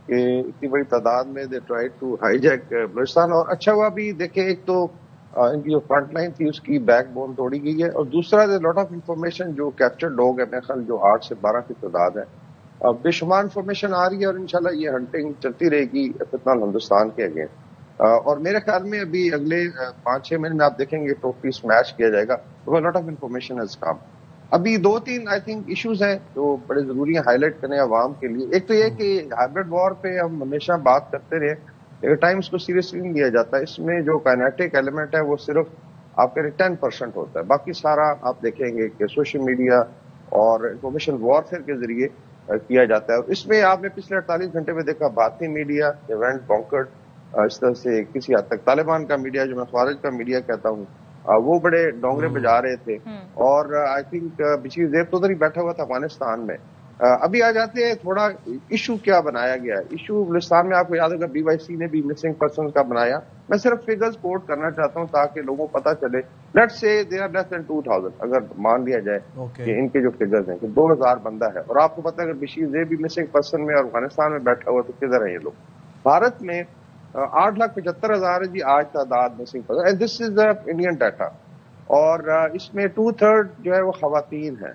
کہ اتنی بڑی تعداد میں they try to hijack Balochistan. اور اچھا ہوا بھی دیکھیں, ایک تو ان کی جو فرنٹ لائن تھی اس کی بیک بون توڑی گئی ہے, اور دوسرا لاٹ آف انفارمیشن جو کیپچرڈ لوگ ہیں, میرے خیال جو 8 سے 12 کی تعداد ہے, بے شمار انفارمیشن آ رہی ہے اور انشاءاللہ یہ ہنٹنگ چلتی رہے گی فتنہ ہندوستان کے اگینسٹ. اور میرے خیال میں ابھی اگلے 5-6 مہینے میں آپ دیکھیں گے ٹوٹلی اسمیش کیا جائے گا. Lot of information has come. ابھی 2-3 آئی تھنک ایشوز ہیں جو بڑے ضروری ہیں ہائی لائٹ کرنے عوام کے لیے. ایک تو یہ کہ ہائبرڈ وار پہ ہم ہمیشہ بات کرتے رہے, ایک ٹائم اس کو سیریسلی نہیں لیا جاتا. اس میں جو کائنیٹک ایلیمنٹ ہے وہ صرف آپ کے 10% ہوتا ہے, باقی سارا آپ دیکھیں گے کہ سوشل میڈیا اور انفارمیشن وارفیئر کے ذریعے کیا جاتا ہے. اور اس میں آپ نے پچھلے 48 گھنٹے میں دیکھا بھارتی میڈیا ایونٹ بونکرڈ, اس طرح سے کسی حد تک طالبان کا میڈیا جو میں خوارج کا میڈیا کہتا ہوں وہ بڑے ڈونگرے بجا رہے تھے. اور آئی تھنک بشیر زیب چودھری بیٹھا ہوا تھا افغانستان میں. ابھی آ جاتے ہیں تھوڑا ایشو کیا بنایا گیا ہے. ایشو بلوچستان میں آپ کو یاد ہوگا BYC نے بھی مسنگ پرسن کا بنایا. میں صرف فگرز کوٹ کرنا چاہتا ہوں تاکہ لوگوں کو پتا چلے. Let's say they are less دین 2000 اگر مان لیا جائے کہ ان کے جو فگرز ہیں کہ 2000 بندہ ہے. اور آپ کو پتا ہے اگر بشیر زیب بھی مسنگ پرسن میں اور افغانستان میں بیٹھا ہوا تو کدھر ہیں یہ لوگ. بھارت میں 8,75,000 ہے جی آج تعداد missing person and this is Indian data. اور اس میں 2/3 جو ہے وہ خواتین ہیں.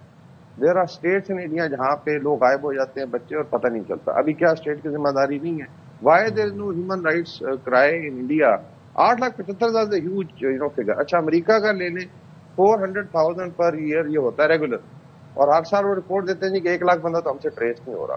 There are states in India جہاں پہ لوگ غائب ہو جاتے ہیں بچے اور پتہ نہیں چلتا. ابھی کیا اسٹیٹ کی ذمہ داری نہیں ہے. Why there is no human rights crime in India. 8,75,000 huge figure. اچھا امریکہ کا لے لیں 400,000 پر ایئر یہ ہوتا ہے ریگولر. اور ہر سال وہ رپورٹ دیتے ہیں جی کہ 1 لاکھ بندہ تو ہم سے ٹریس نہیں ہو رہا.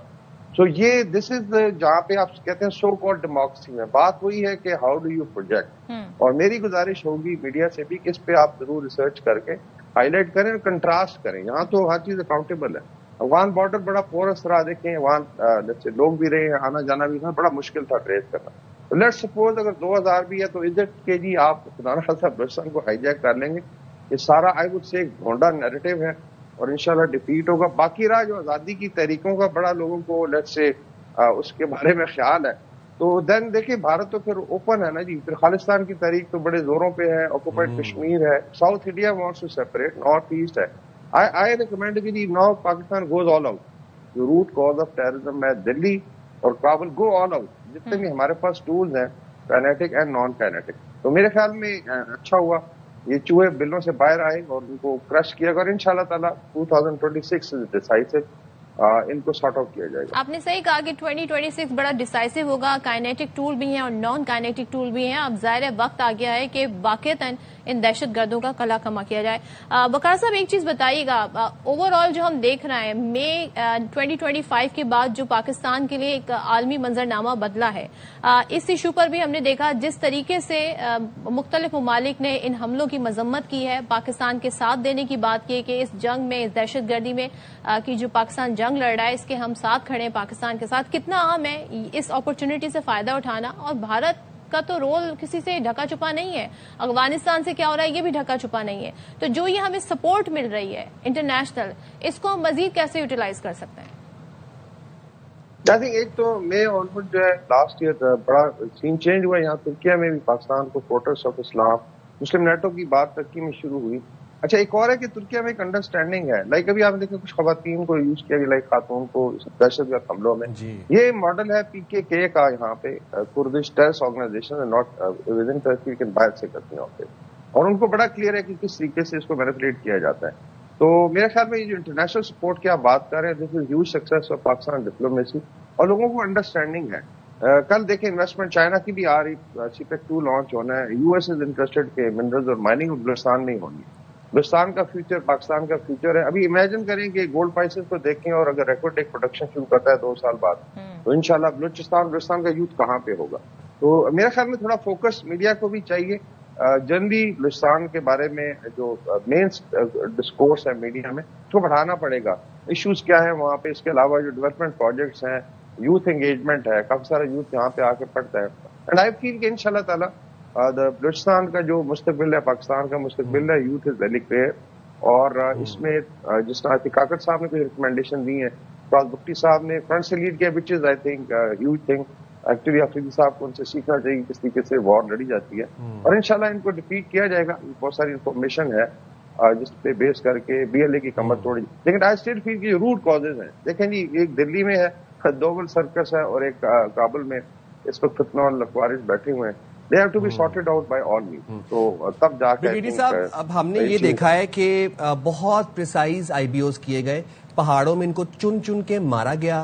سو یہ دس از جہاں پہ آپ کہتے ہیں سو کالڈ ڈیموکریسی میں. بات وہی ہے کہ ہاؤ ڈو یو پروجیکٹ. اور میری گزارش ہوگی میڈیا سے بھی کہ اس پہ آپ ضرور ریسرچ کر کے ہائی لائٹ کریں اور کنٹراسٹ کریں. یہاں تو ہر چیز اکاؤنٹیبل ہے. افغان بارڈر بڑا پورس رہا. دیکھیں وہاں لوگ بھی رہے ہیں آنا جانا بھی تھا بڑا مشکل تھا ٹریس کرنا. لیٹ سپوز اگر 2000 بھی ہے تو از اٹ کہ جی آپ خدا نہ خاصا بلوچستان کو ہائی جیک کر لیں گے. یہ سارا آئی وڈ سے ایک گھونڈا نیریٹو ہے اور انشاءاللہ ڈیفیٹ ہوگا. باقی رہا جو آزادی کی تحریکوں کا بڑا لوگوں کو لیٹ سے اس کے بارے میں خیال ہے تو دین دیکھیں بھارت تو پھر اوپن ہے نا جی. پھر خالصتان کی تحریک تو بڑے زوروں پہ ہے. آکوپائڈ کشمیر ہے. South India wants to separate. North east ہے. آئی ریکمینڈ کہ جی now Pakistan goes all out. جو روٹ کاز آف ٹیررزم ہے دلی اور کابل گو آل آؤٹ. جتنے بھی ہمارے پاس ٹولز ہیں کائنیٹک اینڈ نان کائنیٹک. تو میرے خیال میں اچھا ہوا یہ چوہے بلوں سے باہر آئے اور ان کو کرش کیا گیا. اور انشاءاللہ تعالیٰ 2026 از ڈیسائسو ان کو سارٹ آؤٹ کیا جائے گا. آپ نے صحیح کہا کہ 2026 بڑا ڈیسائسو ہوگا. کائنیٹک ٹول بھی ہیں اور نان کائنیٹک ٹول بھی ہیں. اب ظاہر وقت آ گیا ہے کہ واقعتاً ان دہشت گردوں کا قلع کما کیا جائے. وقار صاحب ایک چیز بتائیے گا, اوور آل جو ہم دیکھ رہے ہیں مئی 2025 کے بعد جو پاکستان کے لیے ایک عالمی منظرنامہ بدلا ہے, اس ایشو پر بھی ہم نے دیکھا جس طریقے سے مختلف ممالک نے ان حملوں کی مذمت کی ہے, پاکستان کے ساتھ دینے کی بات کی کہ اس جنگ میں اس دہشت گردی میں کی جو پاکستان جنگ لڑ رہا ہے اس کے ہم ساتھ کھڑے ہیں پاکستان کے ساتھ. کتنا اہم ہے اس اپرچونٹی سے فائدہ اٹھانا, اور بھارت کا تو رول کسی سے ڈھکا چھپا نہیں ہے. افغانستان سے کیا ہو رہا ہے یہ بھی ڈھکا چھپا نہیں ہے. تو جو یہ ہمیں سپورٹ مل رہی ہے انٹرنیشنل, اس کو ہم مزید کیسے یوٹیلائز کر سکتے ہیں؟ ایک تو میں آلموسٹ جو ہے لاسٹ ایئر بڑا سین چینج ہوا یہاں ترکیہ میں بھی پاکستان کو fortress of Islam Muslim NATO کی بات ترکی میں شروع ہوئی. اچھا ایک اور ہے کہ ترکیہ میں ایک انڈرسٹینڈنگ ہے. لائک ابھی آپ دیکھیں کچھ خواتین کو یوز کیا گیا لائک خاتون کو دہشت گرد حملوں میں. یہ ماڈل ہے PKK کا یہاں پہ Kurdish terrorist organisation not within Turkey کے باہر سے کرتی ہیں پہ, اور ان کو بڑا کلیئر ہے کہ کس طریقے سے اس کو مینیپولیٹ کیا جاتا ہے. تو میرے خیال میں یہ جو انٹرنیشنل سپورٹ کی آپ بات کر رہے ہیں this is huge success of Pakistan diplomacy اور لوگوں کو انڈرسٹینڈنگ ہے. کل دیکھیں انویسٹمنٹ چائنا کی بھی آ رہی, CPEC 2 لانچ ہونا ہے. US از انٹرسٹڈ کہ منرلز اور مائننگ بلوچستان میں ہی ہونی. بلوچستان کا فیوچر پاکستان کا فیوچر ہے. ابھی امیجن کریں کہ گولڈ پرائسز کو دیکھیں اور اگر ریکارڈ ایک پروڈکشن شروع کرتا ہے 2 سال بعد تو انشاءاللہ بلوچستان کا یوتھ کہاں پہ ہوگا. تو میرے خیال میں تھوڑا فوکس میڈیا کو بھی چاہیے. جنرلی بلوچستان کے بارے میں جو مین ڈسکورس ہے میڈیا میں اس کو بڑھانا پڑے گا. ایشوز کیا ہیں وہاں پہ, اس کے علاوہ جو ڈیولپمنٹ پروجیکٹس ہیں, یوتھ انگیجمنٹ ہے, کافی سارا یوتھ یہاں پہ آ کے پڑھتا ہے. اینڈ آئی فیل کہ انشاءاللہ تعالیٰ بلوچستان کا جو مستقبل ہے پاکستان کا مستقبل ہے یوتھ از ویری کلیئر. اور اس میں جس طرح کاکڑ صاحب نے کوئی ریکمینڈیشن دی ہیں, فراز بخٹی صاحب نے فرنٹ سے لیڈ کیا which is I think huge thing. Actually Afridi صاحب کو ان سے سیکھنا چاہیے کس طریقے سے وار لڑی جاتی ہے, اور انشاءاللہ ان کو ڈیفیٹ کیا جائے گا. بہت ساری انفارمیشن ہے جس پہ بیس کر کے BLA کی کمر توڑی. لیکن آئی اسٹل فیل کہ روٹ کازز ہیں. دیکھیں جی ایک دلی میں ہے, دوبل سرکس ہے, اور ایک کابل میں اس وقت فتنہ اور خوارج بیٹھے ہوئے ہیں. They have to be sorted out by all means. تو تب جا کے صاحب اب ہم نے یہ دیکھا ہے کہ بہت پریسائز IBOs کیے گئے, پہاڑوں میں ان کو چن چن کے مارا گیا,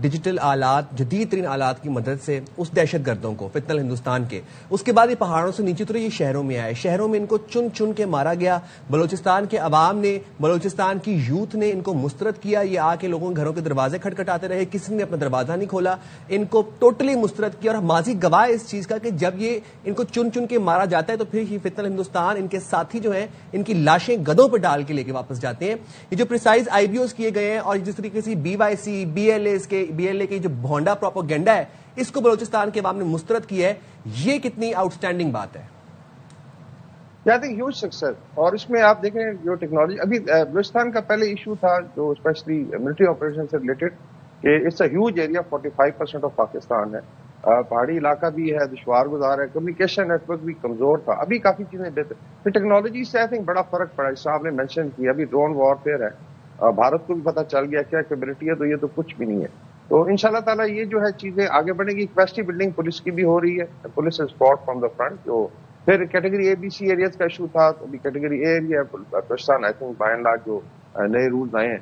ڈیجیٹل آلات جدید ترین آلات کی مدد سے اس دہشت گردوں کو فتنہ ہندوستان کے. اس کے بعد یہ پہاڑوں سے نیچے اترے, یہ شہروں میں آئے, شہروں میں ان کو چن چن کے مارا گیا. بلوچستان کے عوام نے, بلوچستان کی یوتھ نے ان کو مسترد کیا. یہ آ کے لوگوں کے گھروں کے دروازے کھٹکھٹاتے رہے, کسی نے اپنا دروازہ نہیں کھولا, ان کو ٹوٹلی مسترد کیا. اور ماضی گواہ اس چیز کا کہ جب یہ ان کو چن چن کے مارا جاتا ہے تو پھر یہ فتنہ ہندوستان ان کے ساتھی جو ہیں ان کی لاشیں گدوں پہ ڈال کے لے کے واپس جاتے ہیں. یہ جو پریسائز IBOs کیے گئے ہیں اور جس طریقے سے BYC BLA کے جو بھونڈا پروپیگنڈا ہے اس کو بلوچستان کے عوام نے مسترد کی ہے. یہ کتنی آؤٹ اسٹینڈنگ بات ہے. آئی تھنک ہیوج سکسیس. اور اس میں آپ دیکھیں جو ٹیکنالوجی ابھی بلوچستان کا پہلے ایشو تھا جو اسپیشلی ملٹری آپریشن سے ریلیٹڈ کہ it's a huge area 45% of Pakistan ہے, پہاڑی علاقہ بھی ہے, دشوار گزار ہے, کمیونیکیشن نیٹ ورک بھی کمزور تھا. ابھی کافی چیزیں بہتر. پھر ٹیکنالوجی سے آئی تھنک بڑا فرق پڑا. اس آپ نے مینشن کیا ابھی ڈرون وارفیئر ہے, بھارت کو بھی پتہ چل گیا کیا کیپبلٹی ہے, تو یہ تو کچھ بھی نہیں ہے. تو انشاءاللہ تعالیٰ یہ جو ہے چیزیں آگے بڑھیں گی. کیپیسٹی بلڈنگ پولیس کی بھی ہو رہی ہے, police is forth from the front. جو پھر category A B C areas کا ایشو تھا, تو ابھی category A area Pakistan I think by and large جو نئے رولز آئے ہیں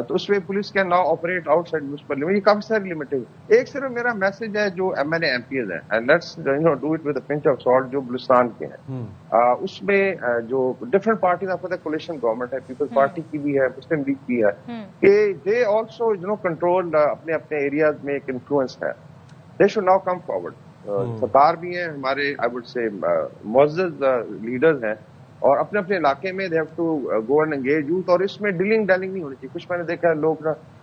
تو اس میں police can now operate outside municipal limit. یہ کافی ساری لمٹ ہے. ایک صرف میرا میسج ہے جو M N A M Ps ہیں, and let's do it with a pinch of salt, جو بلوچستان کے ہیں اس میں جو ڈفرنٹ پارٹیز آپ کو کولیشن گورنمنٹ ہے, پیپلز پارٹی کی بھی ہے, مسلم لیگ کی ہے, کہ دے آلسو کنٹرول اپنے اپنے ایریاز میں ایک انفلوئنس ہے. They should now come forward. Sattar بھی ہیں ہمارے آئی وڈ سے معزز لیڈرز ہیں, اور اپنے اپنے علاقے میں they have to go and engage youth. اور اس میں ڈیلنگ نہیں ہونی چاہیے. کچھ میں نے دیکھا ہے لوگ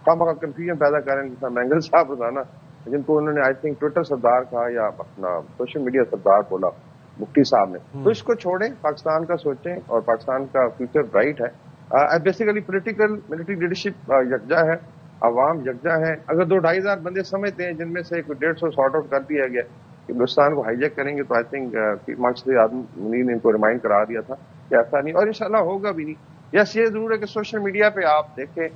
خواہ کنفیوژن پیدا کر رہے ہیں, جیسا مینگل صاحب روزانہ جن کو انہوں نے آئی تھنک ٹویٹر سردار کہا یا اپنا سوشل میڈیا سردار بولا مفتی صاحب نے. تو اس کو چھوڑیں, پاکستان کا سوچیں, اور پاکستان کا فیوچر برائٹ ہے. بیسیکلی پولیٹیکل ملٹری لیڈرشپ یکجا ہے, عوام یکجا ہے. اگر 2-2.5 ہزار بندے سمجھتے ہیں جن میں سے 150 سارٹ آؤٹ کر دیا گیا کہ ہندوستان کو ہائی جیک کریں گے, تو آئی تھنک مقصد آدم منیر نے ان کو ریمائنڈ کرا دیا تھا کہ ایسا نہیں, اور انشاءاللہ ہوگا بھی نہیں. یس یہ ضرور ہے کہ سوشل میڈیا پہ آپ دیکھیں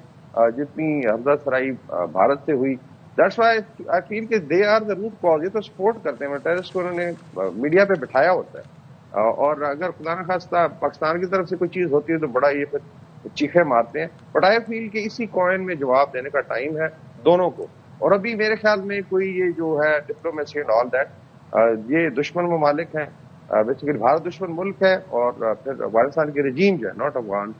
جتنی حمزہ سرائی بھارت سے ہوئی, دیٹس وائی آئی فیل کہ they are the root cause. یہ تو سپورٹ کرتے ہیں, ٹیررسٹ کو انہوں نے میڈیا پہ بٹھایا ہوتا ہے, اور اگر خدا نخواستہ پاکستان کی طرف سے کوئی چیز ہوتی ہے تو بڑا یہ پھر چیخے مارتے ہیں. بٹ آئی فیل کہ اسی کوئن میں جواب دینے کا ٹائم ہے دونوں کو. اور ابھی میرے خیال میں کوئی یہ جو ہے ڈپلومیسی اینڈ آل دیٹ, یہ دشمن ممالک ہیں, بیسیکلی بھارت دشمن ملک ہے, اور پھر افغانستان کے رجیم جو ہے ناٹ افغان,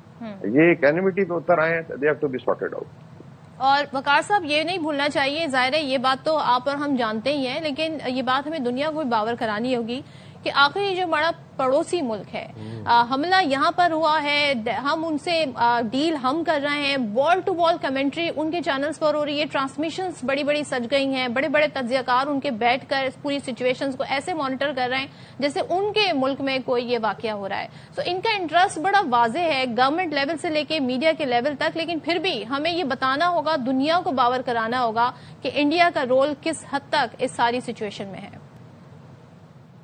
یہ ایک اینیمیٹی پہ اتر آئے ہیں. They have to be sorted out. اور وقار صاحب یہ نہیں بھولنا چاہیے, ظاہر ہے یہ بات تو آپ اور ہم جانتے ہی ہیں, لیکن یہ بات ہمیں دنیا کو باور کرانی ہوگی کہ آخر یہ جو بڑا پڑوسی ملک ہے, حملہ یہاں پر ہوا ہے, ہم ان سے ڈیل ہم کر رہے ہیں, وال ٹو وال کمنٹری ان کے چینلز پر ہو رہی ہے, ٹرانسمیشنز بڑی بڑی سج گئی ہیں, بڑے بڑے تجزیہ کار ان کے بیٹھ کر اس پوری سچویشنز کو ایسے مانیٹر کر رہے ہیں جیسے ان کے ملک میں کوئی یہ واقعہ ہو رہا ہے. سو ان کا انٹرسٹ بڑا واضح ہے گورنمنٹ لیول سے لے کے میڈیا کے لیول تک, لیکن پھر بھی ہمیں یہ بتانا ہوگا, دنیا کو باور کرانا ہوگا کہ انڈیا کا رول کس حد تک اس ساری سچویشن میں ہے.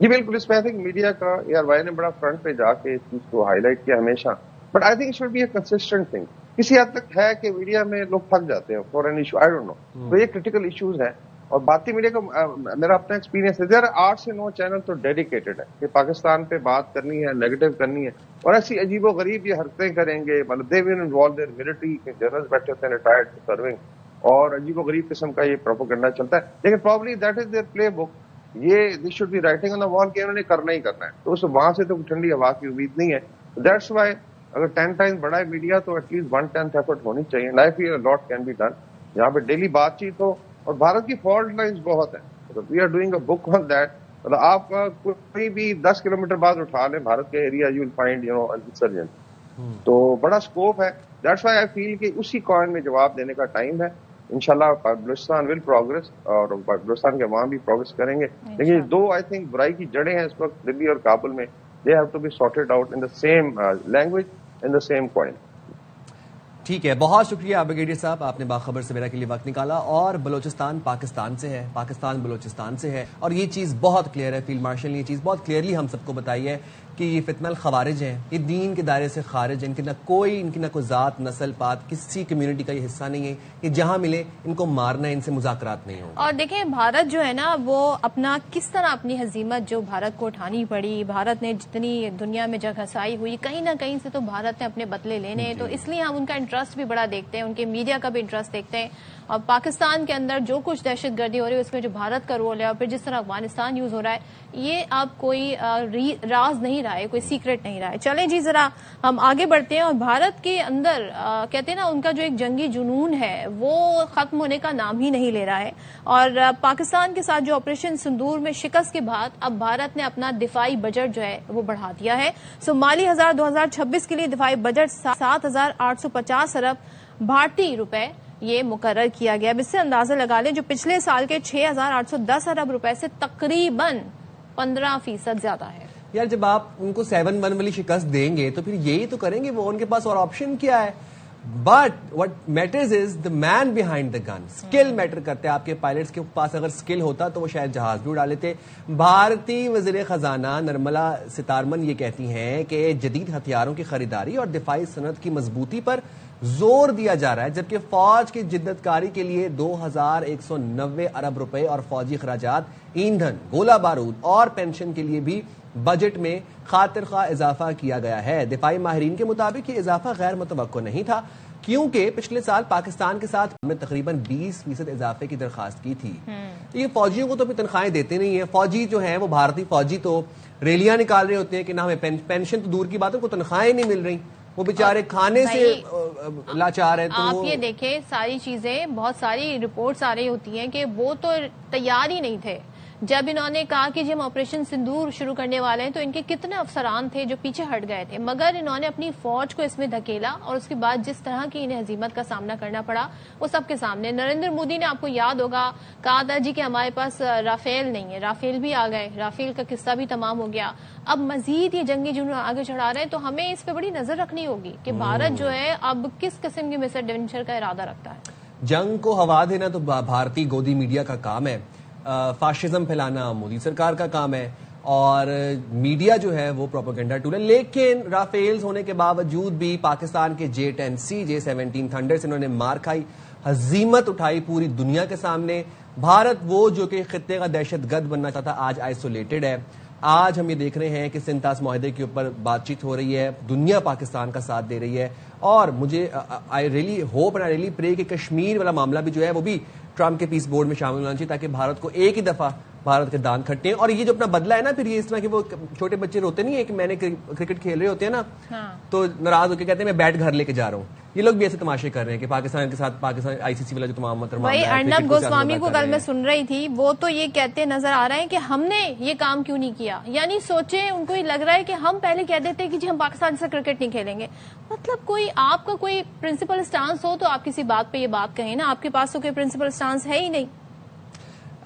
جی بالکل, اس میں آئی تھنک میڈیا کا ARY وائی نے بڑا فرنٹ پہ جا کے اس چیز کو ہائی لائٹ کیا ہمیشہ. But I think it should be a consistent thing. کسی حد تک ہے کہ میڈیا میں لوگ تھک جاتے ہیں for an issue, I don't know, تو یہ کریٹیکل ایشوز ہیں. اور بھارتی میڈیا کا میرا اپنا ایکسپیرینس ہے, دیر 8 سے 9 چینل تو ڈیڈیکیٹڈ ہے کہ پاکستان پہ بات کرنی ہے, نیگیٹو کرنی ہے, اور ایسی عجیب و غریب یہ حرکتیں کریں گے. مطلب دے ول انوالو دیئر ملٹری کے جنرل بیٹھے ہوتے ہیں ریٹائرڈ سرونگ, اور عجیب و غریب قسم کا یہ پروپیگنڈا چلتا ہے. لیکن probably that is their playbook. یہ this should be writing on the wall کہ انہوں نے کرنا ہی کرنا ہے, تو اس وہاں سے تو ٹھنڈی ہوا کی امید نہیں ہے. دیٹس وائی اگر 10 ٹائم بڑا ہے میڈیا تو ایٹ لیسٹ 1/10 ایفرٹ ہونی چاہیے. Life lot can be done, یہاں پہ ڈیلی بات چیت ہو. اور بھارت کی فالٹ لائنز بہت ہیں, we are doing a book on that. مطلب آپ کوئی بھی 10 کلومیٹر بعد اٹھا لیں بھارت کے area, you will find insurgent. تو بڑا اسکوپ ہے. دیٹس وائی آئی فیل کہ اسی کوئن میں جواب دینے کا ٹائم ہے. انشاءاللہ بلوچستان ول پروگریس, اور بلوچستان کے عوام بھی پروگریس کریں گے. لیکن دو آئی تھنک برائی کی جڑیں ہیں اس وقت دلی اور کابل میں, they have to be sorted out in the same language, in the same coin. ٹھیک ہے, بہت شکریہ بریگیڈیئر صاحب, آپ نے باخبر سویرا کے لیے وقت نکالا. اور بلوچستان پاکستان سے ہے, پاکستان بلوچستان سے ہے, اور یہ چیز بہت کلیئر ہے. فیلڈ مارشل نے یہ چیز بہت کلیئرلی ہم سب کو بتائی ہے کہ یہ فتنہ الخوارج ہیں, یہ دین کے دائرے سے خارج ہیں. ان کی نہ کوئی ذات, نسل, پات, کسی کمیونٹی کا یہ حصہ نہیں ہے. یہ جہاں ملے ان کو مارنا ہے, ان سے مذاکرات نہیں ہوں. اور دیکھیں بھارت جو ہے نا, وہ اپنا کس طرح اپنی ہزیمت جو بھارت کو اٹھانی پڑی, بھارت نے جتنی دنیا میں جگہ ہسائی ہوئی, کہیں نہ کہیں سے تو بھارت نے اپنے بدلے لینے ہیں. تو اس لیے ہم ان کا انٹرسٹ بھی بڑا دیکھتے ہیں, ان کے میڈیا کا بھی انٹرسٹ دیکھتے ہیں. اور پاکستان کے اندر جو کچھ دہشت گردی ہو رہی ہے اس میں جو بھارت کا رول ہے, اور پھر جس طرح افغانستان یوز ہو رہا ہے, یہ اب کوئی راز نہیں رہا ہے, کوئی سیکرٹ نہیں رہا ہے. چلیں جی ذرا ہم آگے بڑھتے ہیں. اور بھارت کے اندر کہتے ہیں نا, ان کا جو ایک جنگی جنون ہے وہ ختم ہونے کا نام ہی نہیں لے رہا ہے. اور پاکستان کے ساتھ جو آپریشن سندور میں شکست کے بعد اب بھارت نے اپنا دفاعی بجٹ جو ہے وہ بڑھا دیا ہے. سو مالی 2026 کے لیے دفاعی بجٹ 7,850 ارب بھارتی روپے یہ مقرر کیا گیا. اب اس سے اندازہ لگا لیں جو پچھلے سال کے 6,810 ارب روپے سے تقریباً 15% زیادہ ہے. یار جب آپ ان کو 7-1 والی شکست دیں گے تو پھر یہی تو کریں گے وہ, ان کے پاس اور آپشن کیا ہے؟ But what matters is the man behind the gun. Skill matter کرتے ہیں. آپ کے پائلٹس کے پاس اگر اسکل ہوتا تو وہ شاید جہاز بھی اڑا لیتے. بھارتی وزیر خزانہ نرملا سیتارمن یہ کہتی ہیں کہ جدید ہتھیاروں کی خریداری اور دفاعی صنعت کی مضبوطی پر زور دیا جا رہا ہے, جبکہ فوج کی جدت کاری کے لیے 2,190 ارب روپے اور فوجی اخراجات, ایندھن, گولہ بارود اور پینشن کے لیے بھی بجٹ میں خاطر خواہ اضافہ کیا گیا ہے. دفاعی ماہرین کے مطابق یہ اضافہ غیر متوقع نہیں تھا کیونکہ پچھلے سال پاکستان کے ساتھ ہم نے تقریباً 20% اضافے کی درخواست کی تھی. یہ فوجیوں کو تو بھی تنخواہیں دیتے نہیں ہیں. فوجی جو ہیں وہ بھارتی فوجی تو ریلیاں نکال رہے ہوتے ہیں کہ نہ ہمیں پینشن تو دور کی بات ہے, کو تنخواہیں نہیں مل رہی, وہ بیچارے کھانے سے لاچار ہیں. تو آپ یہ دیکھیں ساری چیزیں, بہت ساری رپورٹس آ رہی ہوتی ہیں کہ وہ تو تیار ہی نہیں تھے جب انہوں نے کہا کہ جب آپریشن سندور شروع کرنے والے ہیں تو ان کے کتنے افسران تھے جو پیچھے ہٹ گئے تھے, مگر انہوں نے اپنی فوج کو اس میں دھکیلا اور اس کے بعد جس طرح کی انہیں ہزیمت کا سامنا کرنا پڑا وہ سب کے سامنے. نریندر مودی نے آپ کو یاد ہوگا کہا تھا جی کہ ہمارے پاس رافیل نہیں ہے, رافیل بھی آ گئے, رافیل کا قصہ بھی تمام ہو گیا. اب مزید یہ جنگی جنون آگے چڑھا رہے ہیں تو ہمیں اس پہ بڑی نظر رکھنی ہوگی کہ بھارت جو ہے اب کس قسم کی مس ایڈونچر کا ارادہ رکھتا ہے. جنگ کو ہوا دینا تو بھارتی گودی میڈیا کا کام ہے, فاشزم پھیلانا مودی سرکار کا کام ہے, اور میڈیا جو ہے وہ پروپیگنڈا ٹول ہے. لیکن رافیلز ہونے کے باوجود بھی پاکستان کے J-10C J-17 تھنڈر سے انہوں نے مار کھائی, ہزیمت اٹھائی پوری دنیا کے سامنے. بھارت وہ جو کہ خطے کا دہشت گرد بننا چاہتا آج آئسولیٹڈ ہے. آج ہم یہ دیکھ رہے ہیں کہ سنتاس معاہدے کے اوپر بات چیت ہو رہی ہے, دنیا پاکستان کا ساتھ دے رہی ہے, اور مجھے I really hope and I really پرے کہ کشمیر والا معاملہ بھی جو ہے وہ بھی ٹرمپ کے پیس بورڈ میں شامل ہونا چاہیے تاکہ بھارت کو ایک ہی دفعہ بھارت کے دان کھٹے. اور یہ جو اپنا بدلہ ہے نا, پھر یہ اس طرح کے وہ چھوٹے بچے روتے نہیں ہیں کہ میں نے کرکٹ کھیل رہے ہوتے ہیں نا تو ناراض ہو کے کہتے ہیں میں بیٹ گھر لے کے جا رہا ہوں. یہ لوگ بھی ایسے تماشے کر رہے ہیں کہ پاکستان کے ساتھ پاکستان ICC والا جو تمام بھائی ارنب گوسوامی کو کل میں سن رہی تھی, وہ تو یہ کہتے نظر آ رہے ہیں کہ ہم نے یہ کام کیوں نہیں کیا. یعنی سوچیں ان کو یہ لگ رہا ہے کہ ہم پہلے کہہ دیتے کہ جی ہم پاکستان سے کرکٹ نہیں کھیلیں گے. مطلب کوئی آپ کا کوئی پرنسپل اسٹانس ہو تو آپ کسی بات پہ یہ بات کہیں نا, آپ کے پاس تو کوئی پرنسپل اسٹانس ہے ہی نہیں.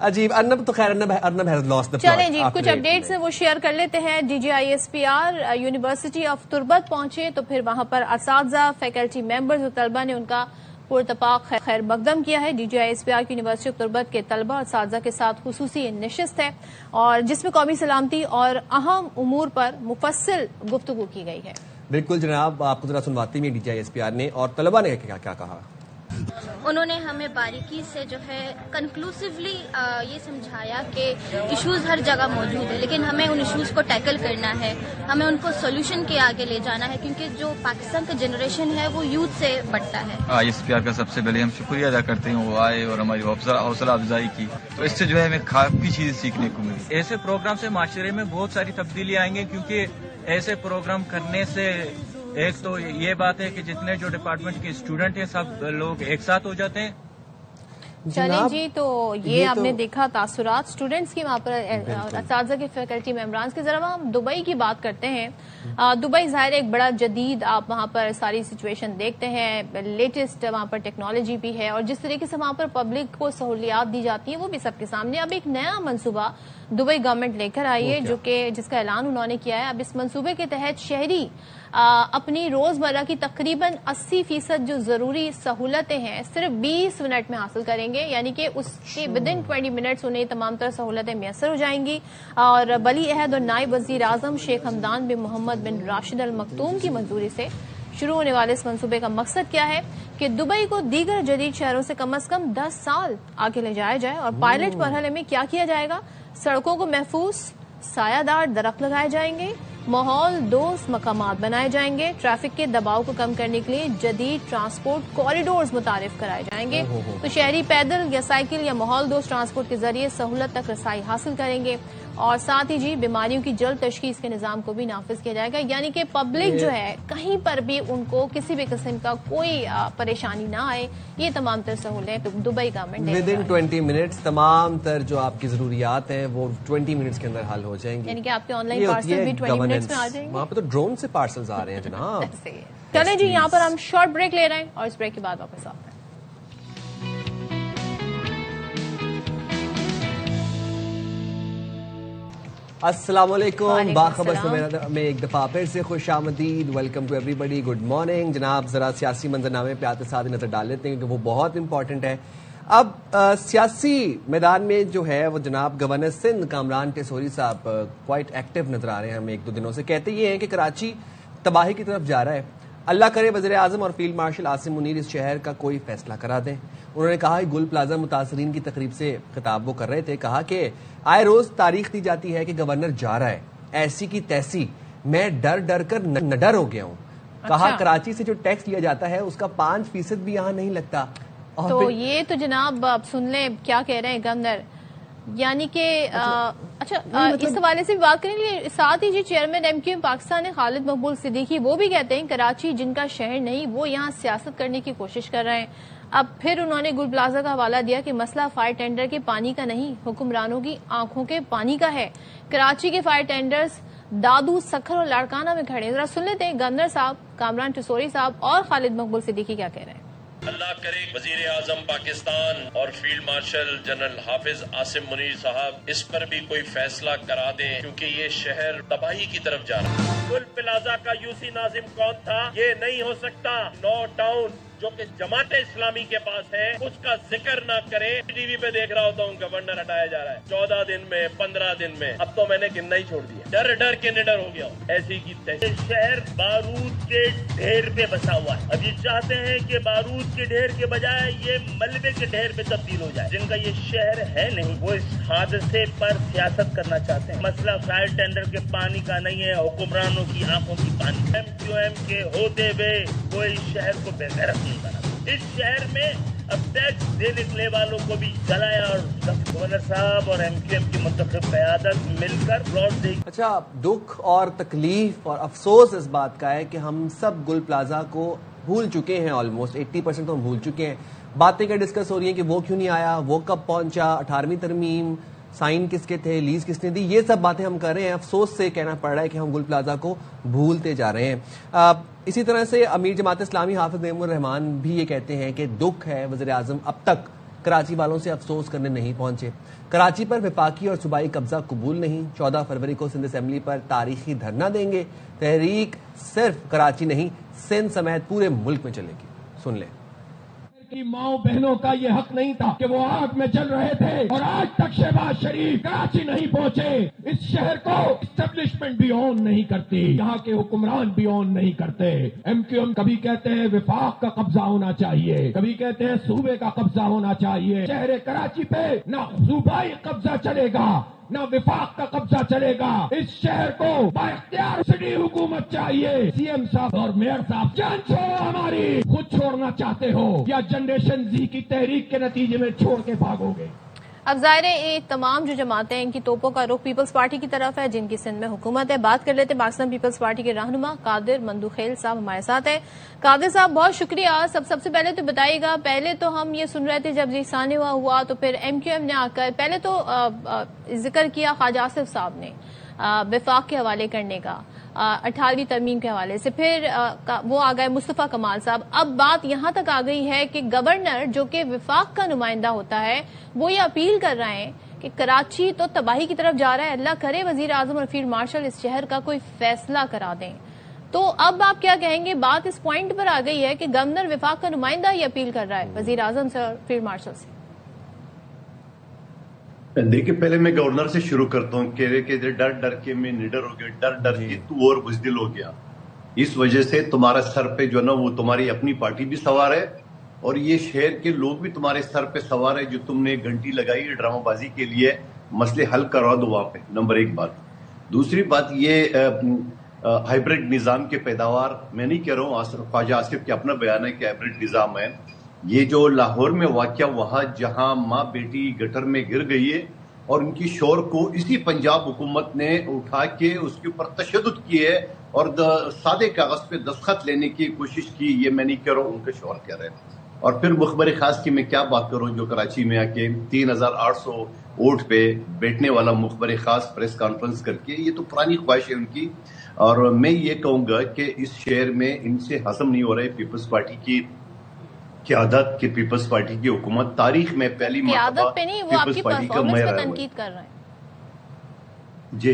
عجیب. ارنب تو خیر Arnab has lost the plot. چلیں جی کچھ اپڈیٹس ہیں وہ شیئر کر لیتے ہیں. DGISPR یونیورسٹی آف تربت پہنچے تو پھر وہاں پر اساتذہ, فیکلٹی ممبرز اور طلبہ نے ان کا پرتپاق خیر مقدم کیا ہے. DGISPR کی یونیورسٹی آف تربت کے طلبہ اور اساتذہ کے ساتھ خصوصی نشست ہے اور جس میں قومی سلامتی اور اہم امور پر مفصل گفتگو کی گئی ہے. بالکل جناب, آپ کو ذرا سنواتی ہیں DGISPR نے اور طلبہ نے کیا کہا. انہوں نے ہمیں باریکی سے جو ہے کنکلوسیولی یہ سمجھایا کہ ایشوز ہر جگہ موجود ہے لیکن ہمیں ان ایشوز کو ٹیکل کرنا ہے, ہمیں ان کو سولوشن کے آگے لے جانا ہے کیونکہ جو پاکستان کا جنریشن ہے وہ یوتھ سے بڑھتا ہے. ISPR کا سب سے پہلے ہم شکریہ ادا کرتے ہیں, وہ آئے اور ہماری حوصلہ افزائی کی تو اس سے جو ہے ہمیں کافی چیزیں سیکھنے کو ملی. ایسے پروگرام سے معاشرے میں بہت ساری تبدیلی آئیں گے کیونکہ ایسے پروگرام کرنے سے ایک تو یہ بات ہے کہ جتنے جو ڈپارٹمنٹ کے اسٹوڈنٹ ہیں سب لوگ ایک ساتھ ہو جاتے ہیں. چلیں جی, تو یہ آپ نے دیکھا تاثرات اسٹوڈنٹس کی وہاں پر, اساتذہ کے فیکلٹی ممبرانز کی. ذرا ہم دبئی کی بات کرتے ہیں. دبئی ظاہر ایک بڑا جدید, آپ وہاں پر ساری سچویشن دیکھتے ہیں, لیٹسٹ وہاں پر ٹیکنالوجی بھی ہے اور جس طریقے سے وہاں پر پبلک کو سہولیات دی جاتی ہیں وہ بھی سب کے سامنے. اب ایک نیا منصوبہ دبئی گورنمنٹ لے کر آئی ہے جو کہ جس کا اعلان انہوں نے کیا ہے. اب اس منصوبے کے تحت شہری اپنی روزمرہ کی تقریباً 80% جو ضروری سہولتیں ہیں صرف 20 منٹ میں حاصل کریں گے, یعنی کہ اس کے ودن 20 منٹس انہیں تمام تر سہولتیں میسر ہو جائیں گی. اور ولی عہد اور نائب وزیر اعظم شیخ حمدان بن محمد بن راشد المختوم کی منظوری سے شروع ہونے والے اس منصوبے کا مقصد کیا ہے کہ دبئی کو دیگر جدید شہروں سے کم از کم 10 سال آگے لے جایا جائے. اور پائلٹ مرحلے میں کیا کیا جائے گا, سڑکوں کو محفوظ سایہ دار درخت لگائے جائیں گے, ماحول دوست مقامات بنائے جائیں گے, ٹریفک کے دباؤ کو کم کرنے کے لیے جدید ٹرانسپورٹ کوریڈورز متعارف کرائے جائیں گے, تو شہری پیدل یا سائیکل یا ماحول دوست ٹرانسپورٹ کے ذریعے سہولت تک رسائی حاصل کریں گے. اور ساتھ ہی جی بیماریوں کی جلد تشخیص کے نظام کو بھی نافذ کیا جائے گا, یعنی کہ پبلک جو ہے کہیں پر بھی ان کو کسی بھی قسم کا کوئی پریشانی نہ آئے. یہ تمام تر سہولتیں دبئی گورنمنٹ ودن 20 منٹس تمام تر جو آپ کی ضروریات ہیں وہ 20 منٹس کے اندر حل ہو جائیں گی, یعنی کہ آپ کے آن لائن پارسل بھی 20 منٹس میں آ جائیں گے. وہاں پہ تو ڈرون سے پارسلز آ رہے ہیں جناب. چلیں جی, یہاں پر ہم شارٹ بریک لے رہے ہیں اور اس بریک کے بعد واپس آتے ہیں. السلام علیکم. باخبر سویرا میں ایک دفعہ پھر سے خوش آمدید. Welcome to every body. Good morning جناب. ذرا سیاسی منظرنامے پہ آتے ساتھ نظر ڈال لیتے ہیں کیونکہ وہ بہت امپورٹنٹ ہے. اب سیاسی میدان میں جو ہے وہ جناب گورنر سندھ کامران ٹیسوری صاحب کوائٹ ایکٹیو نظر آ رہے ہیں ہمیں ایک دو دنوں سے. کہتے یہ ہیں کہ کراچی تباہی کی طرف جا رہا ہے. اللہ کرے وزیر اعظم اور فیلڈ مارشل عاصم منیر اس شہر کا کوئی فیصلہ کرا دیں. انہوں نے کہا کہ گل پلازا متاثرین کی تقریب سے خطاب وہ کر رہے تھے. کہا کہ آئے روز تاریخ دی جاتی ہے کہ گورنر جا رہا ہے ایسی کی تیسی, میں ڈر ڈر کر نڈر ہو گیا ہوں. کہا کراچی سے جو ٹیکس لیا جاتا ہے اس کا 5% بھی یہاں نہیں لگتا. تو یہ تو جناب اب سن لیں کیا کہہ رہے ہیں گورنر, یعنی کہ اچھا اس حوالے سے بھی بات کریں گے. ساتھ ہی جی chairman M Q M Pakistan Khalid Maqbool Siddiqui وہ بھی کہتے ہیں کراچی جن کا شہر نہیں وہ یہاں سیاست کرنے کی کوشش کر رہے ہیں. اب پھر انہوں نے گل پلازا کا حوالہ دیا کہ مسئلہ فائر ٹینڈر کے پانی کا نہیں حکمرانوں کی آنکھوں کے پانی کا ہے. کراچی کے فائر ٹینڈرز دادو سکھر اور لاڑکانہ میں کھڑے ہیں. ذرا سن لیتے ہیں گورنر صاحب, کامران ٹیسوری صاحب اور خالد مقبول صدیقی کیا کہہ رہے ہیں. اللہ کرے وزیر اعظم پاکستان اور فیلڈ مارشل جنرل حافظ عاصم منیر صاحب اس پر بھی کوئی فیصلہ کرا دیں کیونکہ یہ شہر تباہی کی طرف جا رہا ہے. گل پلازا کا یوسی ناظم کون تھا یہ نہیں ہو سکتا. نو ٹاؤن جو کہ جماعت اسلامی کے پاس ہے اس کا ذکر نہ کرے. ٹی وی پہ دیکھ رہا ہوتا ہوں گورنر ہٹایا جا رہا ہے 14 دن میں 15 دن میں, اب تو میں نے گننا ہی چھوڑ دیا. ڈر ڈر کے نڈر ہو گیا ہوں. ایسی کی تیسی شہر بارود کے ڈھیر پہ بسا ہوا ہے. اب یہ چاہتے ہیں کہ بارود کے ڈھیر کے بجائے یہ ملبے کے ڈھیر پہ تبدیل ہو جائے. جن کا یہ شہر ہے نہیں وہ اس حادثے پر سیاست کرنا چاہتے ہیں. مسئلہ فائر ٹینڈر کے پانی کا نہیں ہے حکمرانوں کی آنکھوں کی پانی. ایم کیو ایم کے ہوتے ہوئے وہ اس شہر کو بے غیرت نہیں بنا. اس شہر میں اب ٹیکس دینے نکلے والوں کو بھی جلایا اور گورنر صاحب اور ایم کیو ایم کی منتخب قیادت مل کر پلاٹ دے. اچھا, دکھ اور تکلیف اور افسوس اس بات کا ہے کہ ہم سب گل پلازا کو بھول چکے ہیں. آلموسٹ 80% تو ہم بھول چکے ہیں. باتیں کیا ڈسکس ہو رہی ہیں کہ وہ کیوں نہیں آیا, وہ کب پہنچا, 18ویں ترمیم سائن کس کے تھے, لیز کس نے دی, یہ سب باتیں ہم کر رہے ہیں. افسوس سے کہنا پڑ رہا ہے کہ ہم گل پلازا کو بھولتے جا رہے ہیں. اسی طرح سے امیر جماعت اسلامی حافظ نعیم الرحمان بھی یہ کہتے ہیں کہ دکھ ہے وزیر اعظم اب تک کراچی والوں سے افسوس کرنے نہیں پہنچے. کراچی پر وفاقی اور صوبائی قبضہ قبول نہیں. 14 فروری کو سندھ اسمبلی پر تاریخی دھرنا دیں گے. تحریک صرف کراچی نہیں سندھ سمیت پورے ملک میں چلے گی. سن لیں. کی ماؤں بہنوں کا یہ حق نہیں تھا کہ وہ آگ میں جل رہے تھے اور آج تک شہباز شریف کراچی نہیں پہنچے. اس شہر کو اسٹیبلشمنٹ بھی اون نہیں کرتی, یہاں کے حکمران بھی اون نہیں کرتے. ایم کیو ایم کبھی کہتے ہیں وفاق کا قبضہ ہونا چاہیے, کبھی کہتے ہیں صوبے کا قبضہ ہونا چاہیے. شہر کراچی پہ نہ صوبائی قبضہ چلے گا نہ وفاق کا قبضہ چلے گا. اس شہر کو بااختیار سٹی حکومت چاہیے. سی ایم صاحب اور میئر صاحب جان چھوڑو ہماری, خود چھوڑنا چاہتے ہو یا جنریشن زی کی تحریک کے نتیجے میں چھوڑ کے بھاگو گے. اب ظاہر ہے تمام جو جماعتیں ان کی توپوں کا رخ پیپلز پارٹی کی طرف ہے جن کی سندھ میں حکومت ہے. بات کر لیتے ہیں پاکستان پیپلز پارٹی کے رہنما قادر مندوخیل صاحب ہمارے ساتھ ہیں. قادر صاحب بہت شکریہ. سب سے پہلے تو بتائیے گا, پہلے تو ہم یہ سن رہے تھے جب ثانوہ ہوا تو پھر ایم کیو ایم نے آ کر پہلے تو ذکر کیا خواجہ آصف صاحب نے وفاق کے حوالے کرنے کا, 18ویں ترمیم کے حوالے سے, پھر وہ آ گئے مصطفیٰ کمال صاحب. اب بات یہاں تک آ گئی ہے کہ گورنر جو کہ وفاق کا نمائندہ ہوتا ہے وہ یہ اپیل کر رہے ہیں کہ کراچی تو تباہی کی طرف جا رہا ہے, اللہ کرے وزیر اعظم اور فیلڈ مارشل اس شہر کا کوئی فیصلہ کرا دیں. تو اب آپ کیا کہیں گے, بات اس پوائنٹ پر آ گئی ہے کہ گورنر وفاق کا نمائندہ یہ اپیل کر رہا ہے وزیر اعظم سے اور فیلڈ مارشل سے. دیکھیے پہلے میں گورنر سے شروع کرتا ہوں کہ ڈر ڈر کے میں نڈر ہو گیا, ڈر ڈر کے تو اور بزدل ہو گیا. اس وجہ سے تمہارا سر پہ جو نا وہ تمہاری اپنی پارٹی بھی سوار ہے اور یہ شہر کے لوگ بھی تمہارے سر پہ سوار ہے جو تم نے گھنٹی لگائی ڈرامہ بازی کے لیے. مسئلے حل کروا دو وہاں پہ, نمبر 1 بات. دوسری بات یہ ہائیبریڈ نظام کے پیداوار, میں نہیں کہہ رہا ہوں, خواجہ آصف کے اپنا بیان ہے کہ ہائیبریڈ نظام ہے. یہ جو لاہور میں واقعہ وہاں جہاں ماں بیٹی گٹر میں گر گئی ہے اور ان کی شور کو اسی پنجاب حکومت نے اٹھا کے اس کے اوپر تشدد کیے اور سادے کاغذ پہ دستخط لینے کی کوشش کی, یہ میں نہیں کہہ رہا ہوں, ان کے شور کہہ رہے ہیں. اور پھر مخبر خاص کی میں کیا بات کروں جو کراچی میں آ کے 3800 ووٹ پہ بیٹھنے والا مخبر خاص پریس کانفرنس کر کے, یہ تو پرانی خواہش ہے ان کی. اور میں یہ کہوں گا کہ اس شہر میں ان سے ہضم نہیں ہو رہے پیپلز پارٹی کی قیادت کی, پیپلز پارٹی کی حکومت. تاریخ میں پہلی مرتبہ پیپلز پارٹی کا تنقید کر رہے ہیں. جی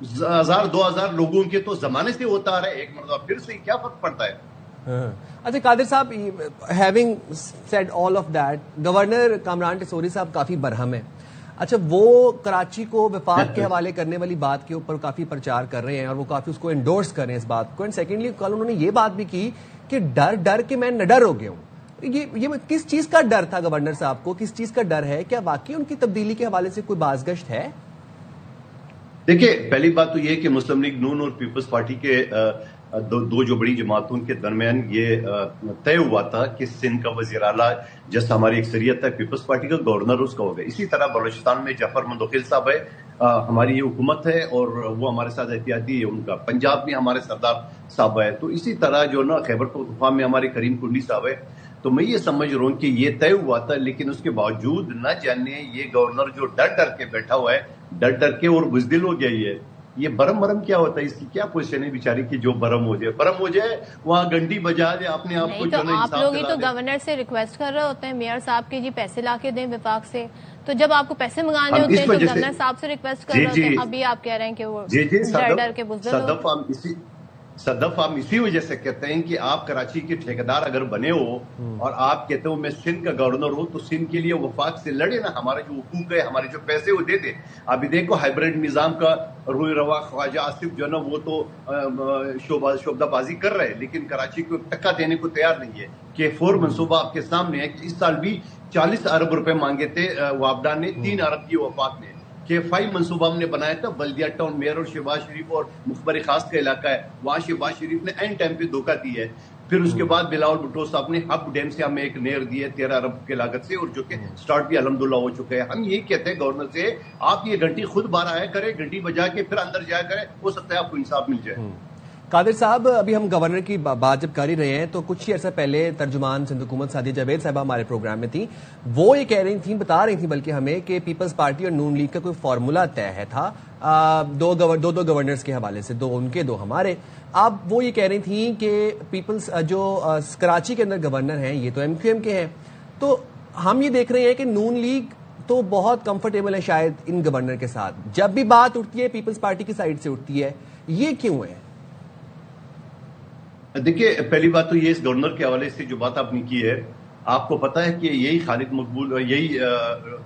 1000-2000 لوگوں کے تو زمانے سے ہوتا آ رہا ہے، ایک مرتبہ پھر سے کیا فرق پڑتا ہے؟ اچھا قادر صاحب، having said all of that, governor Kamran Tessori صاحب کافی برہم ہیں. اچھا وہ کراچی کو وفاق کے حوالے کرنے والی بات کے اوپر کافی پرچار کر رہے ہیں اور وہ کافی اس کو انڈورس کر رہے ہیں اس بات کو. اینڈ سیکنڈلی کل انہوں نے یہ بات بھی کی کہ ڈر کے میں نڈر ہو گیا ہوں. یہ کس چیز کا ڈر تھا گورنر صاحب کو، کس چیز کا ڈر ہے؟ کیا واقعی ان کی تبدیلی کے حوالے سے کوئی بازگشت ہے؟ دیکھیے پہلی بات تو یہ کہ مسلم لیگ نون اور پیپلز پارٹی کے دو جو بڑی جماعتوں کے درمیان یہ طے ہوا تھا کہ سندھ کا وزیر اعلیٰ جیسا ہماری اکثریت ہے پیپلز پارٹی کا، گورنر اس کا ہوگا. اسی طرح بلوچستان میں جعفر مندوخیل صاحب ہے، ہماری یہ حکومت ہے اور وہ ہمارے ساتھ احتیاطی ہے ان کا. پنجاب میں ہمارے سردار صاحب ہے. تو اسی طرح جو نا خیبر پختونخوا میں ہمارے کریم کنڈی صاحب ہے. تو میں یہ سمجھ رہا ہوں کہ یہ طے ہوا تھا، لیکن اس کے باوجود نہ جانے یہ گورنر جو ڈر کے بیٹھا ہوا ہے، ڈر کے اور بزدل ہو گیا. یہ برم کیا ہوتا ہے؟ اس کی کیا پوزیشن ہے بیچاری کی جو برم ہو جائے وہاں گھنٹی بجا دے اپنے آپ کو. تو آپ لوگ ہی تو گورنر سے ریکویسٹ کر رہے ہوتے ہیں میئر صاحب کے جی پیسے لا کے دیں وفاق سے. تو جب آپ کو پیسے منگانے ہوتے ہیں تو گورنر صاحب سے ریکویسٹ کر رہے ہوتے ہیں. ابھی آپ کہہ رہے ہیں کہ وہ ڈر کے بزدل ہو. صدف ہم اسی وجہ سے کہتے ہیں کہ آپ کراچی کے ٹھیکیدار اگر بنے ہو اور آپ کہتے ہو میں سندھ کا گورنر ہوں تو سندھ کے لیے وفاق سے لڑے نا. ہمارے جو حقوق ہے، ہمارے جو پیسے وہ دے دے. ابھی دیکھو ہائیبریڈ نظام کا روئی روا خواجہ آصف جو ہے نا وہ تو شعبہ بازی کر رہے ہیں، لیکن کراچی کو ٹکا دینے کو تیار نہیں ہے. K4 منصوبہ آپ کے سامنے ہے کہ اس سال بھی 40 ارب روپے مانگے تھے وابڈا نے، 3 ارب کی وفاق نے. K5 منصوبہ ہم نے بنایا تھا بلدیہ ٹاؤن میئر اور شہباز شریف اور مخبر خاص کا علاقہ ہے، وہاں شہباز شریف نے اینڈ ٹائم پہ دھوکہ دی ہے. پھر اس کے بعد بلاول بھٹو صاحب نے ہب ڈیم سے ہمیں ایک نہر دی ہے 13 ارب کے لاگت سے، اور جو کہ سٹارٹ بھی الحمدللہ ہو چکا ہے. ہم یہ کہتے ہیں گورنر سے آپ یہ گھنٹی خود باہر آیا کرے، گھنٹی بجا کے پھر اندر جایا کرے، ہو سکتا ہے آپ کو انصاف مل جائے. قادر صاحب ابھی ہم گورنر کی بات جب کر ہی رہے ہیں تو کچھ ہی عرصہ پہلے ترجمان سندھ حکومت سعدیہ جاوید صاحبہ ہمارے پروگرام میں تھی. وہ یہ کہہ رہی تھیں، بتا رہی تھیں بلکہ ہمیں کہ پیپلز پارٹی اور نون لیگ کا کوئی فارمولا طے ہے تھا دو گورنرز کے حوالے سے، 2 ان کے 2 ہمارے. اب وہ یہ کہہ رہی تھیں کہ پیپلز جو کراچی کے اندر گورنر ہیں یہ تو MQM کے ہیں. تو ہم یہ دیکھ رہے ہیں کہ نون لیگ تو بہت کمفرٹیبل ہے شاید ان گورنر کے ساتھ، جب بھی بات اٹھتی ہے پیپلز پارٹی کی سائڈ سے اٹھتی ہے. یہ کیوں ہے؟ دیکھیے پہلی بات تو یہ اس گورنر کے حوالے سے جو بات آپ نے کی ہے، آپ کو پتا ہے کہ یہی خالد مقبول، یہی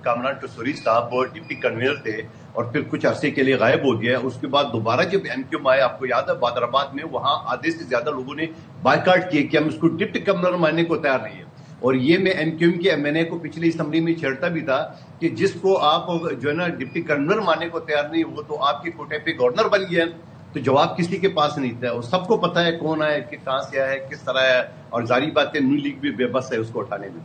کامران ٹیسوری صاحب ڈپٹی کنوینر تھے اور پھر کچھ عرصے کے لیے غائب ہو گیا. اس کے بعد دوبارہ جب MQM آئے، آپ کو یاد ہے بادرآباد میں وہاں آدھے سے زیادہ لوگوں نے بائیکاٹ کیے کہ ہم اس کو ڈپٹی گورنر ماننے کو تیار نہیں ہے. اور یہ میں MQM کے MNA کو پچھلی اسمبلی میں چھیڑتا بھی تھا کہ جس کو آپ جو ہے نا ڈپٹی گورنر ماننے کو تیار نہیں، وہ تو آپ کے کوٹے پہ گورنر بن گیا. تو جواب کسی کے پاس نہیں تھا، اور سب کو پتا ہے کون ہے، کہ کہاں سے آیا ہے، کس طرح ہے، اور ظاہری بات ہے نون لیگ بھی بے بس ہے اس کو اٹھانے میں.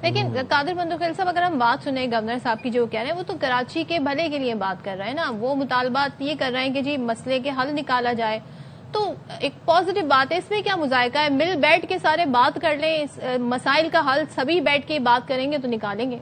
لیکن قادر مندوخیل صاحب اگر ہم بات سنیں گورنر صاحب کی جو کہہ رہے ہیں، وہ تو کراچی کے بھلے کے لیے بات کر رہے ہیں نا. وہ مطالبات یہ کر رہے ہیں کہ جی مسئلے کے حل نکالا جائے، تو ایک پازیٹیو بات ہے. اس میں کیا مذائقہ ہے؟ مل بیٹھ کے سارے بات کر لیں، مسائل کا حل سبھی بیٹھ کے بات کریں گے تو نکالیں گے.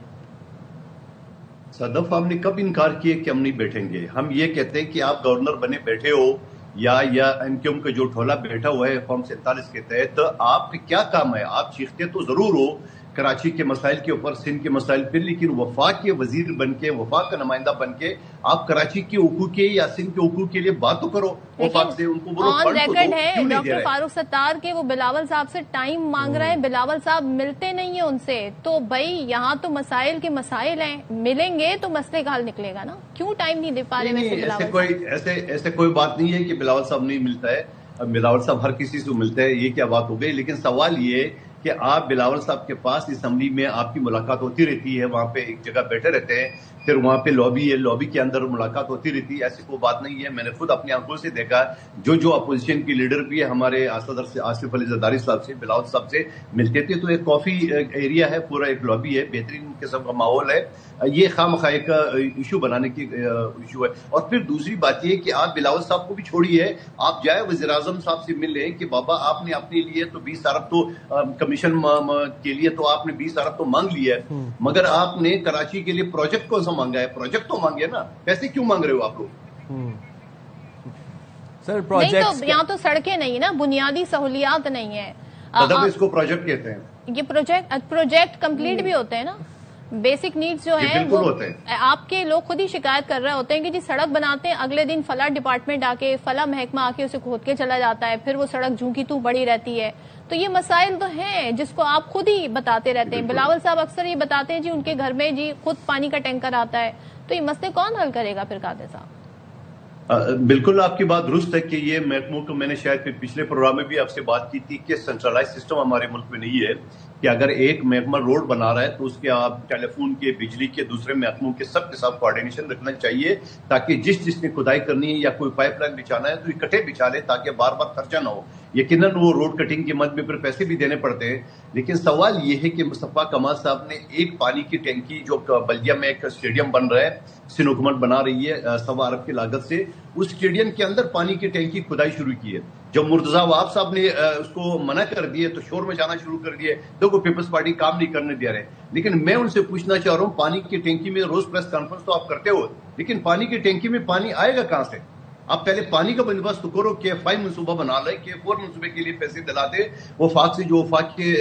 صدف ہم نے کب انکار کیے کہ ہم نہیں بیٹھیں گے؟ ہم یہ کہتے ہیں کہ آپ گورنر بنے بیٹھے ہو یا MQM کا جو ٹھولا بیٹھا ہوا ہے فارم 47 کے تحت، آپ کا کیا کام ہے؟ آپ چیختے تو ضرور ہو کراچی کے مسائل کے اوپر، سندھ کے مسائل پہ، لیکن وفاق کے وزیر بن کے، وفاق کا نمائندہ بن کے آپ کراچی کے حقوق کے یا سندھ کے حقوق کے لیے بات تو کرو وفاق سے. ان کو آن ریکارڈ ہے ڈاکٹر فاروق ستار کے وہ بلاول صاحب سے ٹائم مانگ رہے ہیں، بلاول صاحب ملتے نہیں ہیں ان سے. تو بھائی یہاں تو مسائل کے مسائل ہیں، ملیں گے تو مسئلے کا حل نکلے گا نا. کیوں ٹائم نہیں دے پا رہے؟ ایسے کوئی بات نہیں ہے کہ بلاول صاحب نہیں ملتا ہے. بلاول صاحب ہر کسی سے ملتا ہے، یہ کیا بات ہو گئی. لیکن سوال یہ ہے کہ آپ بلاول صاحب کے پاس اسمبلی میں آپ کی ملاقات ہوتی رہتی ہے، وہاں پہ ایک جگہ بیٹھے رہتے ہیں، پھر وہاں پہ لابی ہے، لابی کے اندر ملاقات ہوتی رہتی ہے. ایسی کوئی بات نہیں ہے. میں نے خود اپنی آنکھوں سے دیکھا، جو اپوزیشن کی لیڈر بھی ہے ہمارے صدر سے آصف علی زرداری صاحب سے، بلاول صاحب سے ملتے تھے. تو ایک کافی ایریا ہے، پورا ایک لابی ہے، بہترین قسم کا ماحول ہے. یہ خواہ کا ایشو بنانے کی ایشو ہے. اور پھر دوسری بات یہ کہ آپ بلاول صاحب کو بھی چھوڑیے، آپ جائے وزیر اعظم صاحب سے مل لیں کہ بابا آپ نے اپنے لیے تو 20 ارب تو کمیشن کے لیے تو آپ نے 20 ارب تو مانگ لیا ہے، مگر آپ نے کراچی کے لیے پروجیکٹ کون سا مانگا ہے؟ پروجیکٹ تو مانگے نا، پیسے کیوں مانگ رہے ہو آپ لوگ؟ سر نہیں تو یہاں تو سڑکیں نہیں نا، بنیادی سہولیات نہیں ہے. اس کو پروجیکٹ کہتے ہیں. یہ پروجیکٹ کمپلیٹ بھی ہوتے ہیں نا. بیسک نیڈز جو ہیں وہ آپ کے لوگ خود ہی شکایت کر رہے ہوتے ہیں کہ جی سڑک بناتے ہیں, اگلے دن فلاں ڈپارٹمنٹ آ کے فلاں محکمہ آ کے اسے کھود کے چلا جاتا ہے, پھر وہ سڑک جوں کی توں بڑی رہتی ہے. تو یہ مسائل تو ہیں جس کو آپ خود ہی بتاتے رہتے ہیں. بلاول صاحب اکثر یہ بتاتے ہیں جی ان کے گھر میں جی خود پانی کا ٹینکر آتا ہے, تو یہ مسئلے کون حل کرے گا پھر قادر صاحب؟ بالکل آپ کی بات درست ہے کہ یہ محکموں کو میں نے شاید پچھلے پروگرام میں بھی آپ سے بات کی تھی کہ سینٹرلائز سسٹم ہمارے ملک میں نہیں ہے کہ اگر ایک محکمہ روڈ بنا رہا ہے تو اس کے آپ ٹیلی فون کے, بجلی کے, دوسرے محکموں کے سب کے ساتھ کوآرڈینیشن رکھنا چاہیے تاکہ جس نے کھدائی کرنی ہے یا کوئی پائپ لائن بچھانا ہے تو اکٹھے بچھا لے تاکہ بار بار خرچہ نہ ہو. یقیناً وہ روڈ کٹنگ کی مد میں پھر پیسے بھی دینے پڑتے ہیں, لیکن سوال یہ ہے کہ مصطفیٰ کمال صاحب نے ایک پانی کی ٹینکی جو بلدیہ میں ایک اسٹیڈیم بن رہا ہے, سندھ حکومت بنا رہی ہے 1.25 ارب کی لاگت سے, اس اسٹیڈیم کے اندر پانی کی ٹینکی کھدائی شروع کی ہے. جب مرتضیٰ وہاب صاحب نے اس کو منع کر دیے تو شور میں جانا شروع کر دیے, دیکھو پیپلز پارٹی کام نہیں کرنے دے رہے. لیکن میں ان سے پوچھنا چاہ رہا ہوں, پانی کی ٹینکی میں روز پریس کانفرنس تو آپ کرتے ہو, لیکن پانی کی ٹینکی میں پانی آئے گا کہاں سے؟ آپ پہلے پانی کا بندوبست تو کرو, KF5 منصوبہ بنا لے, KF4 منصوبے کے لیے پیسے دلا دے. وفاق سے جو وفاق کے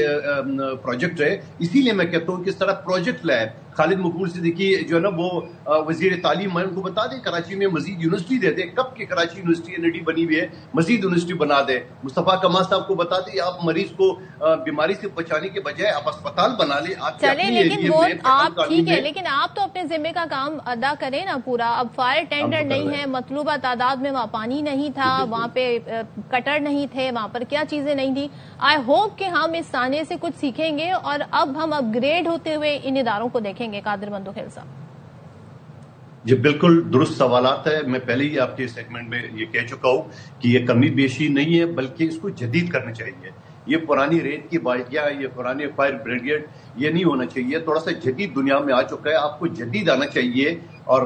پروجیکٹ ہے, اسی لیے میں کہتا ہوں کہ اس طرح پروجیکٹ لائے. خالد مقبول صدیقی جو ہے نا وہ وزیر تعلیم ہے, ان کو بتا دیں کراچی میں مزید یونیورسٹی دے دیں. کب کی کراچی یونیورسٹی NID بنی ہوئی ہے, مزید یونیورسٹی بنا دیں. مصطفیٰ کمال صاحب کو بتا دیں آپ مریض کو بیماری سے بچانے کے بجائے آپ اسپتال بنا لیں. چلیں لیکن وہ آپ ٹھیک ہے, لیکن آپ تو اپنے ذمے کا کام ادا کریں نا پورا. اب فائر ٹینڈر نہیں ہے, مطلوبہ تعداد میں وہاں پانی نہیں تھا, وہاں پہ کٹر نہیں تھے, وہاں پر کیا چیزیں نہیں تھی. آئی ہوپ کہ ہم اس سانے سے کچھ سیکھیں گے اور اب ہم اپ گریڈ ہوتے ہوئے ان اداروں کو دیکھیں گے. قادر مندوخیل صاحب جی بالکل درست سوالات ہے. میں پہلے ہی آپ کے سیگمنٹ میں یہ کہہ چکا ہوں کہ یہ کمی بیشی نہیں ہے بلکہ اس کو جدید کرنا چاہیے. یہ پرانی ریت کی بالٹیاں, یہ پرانے فائر بریگیڈ, یہ نہیں ہونا چاہیے. تھوڑا سا جدید دنیا میں آ چکا ہے, آپ کو جدید آنا چاہیے. اور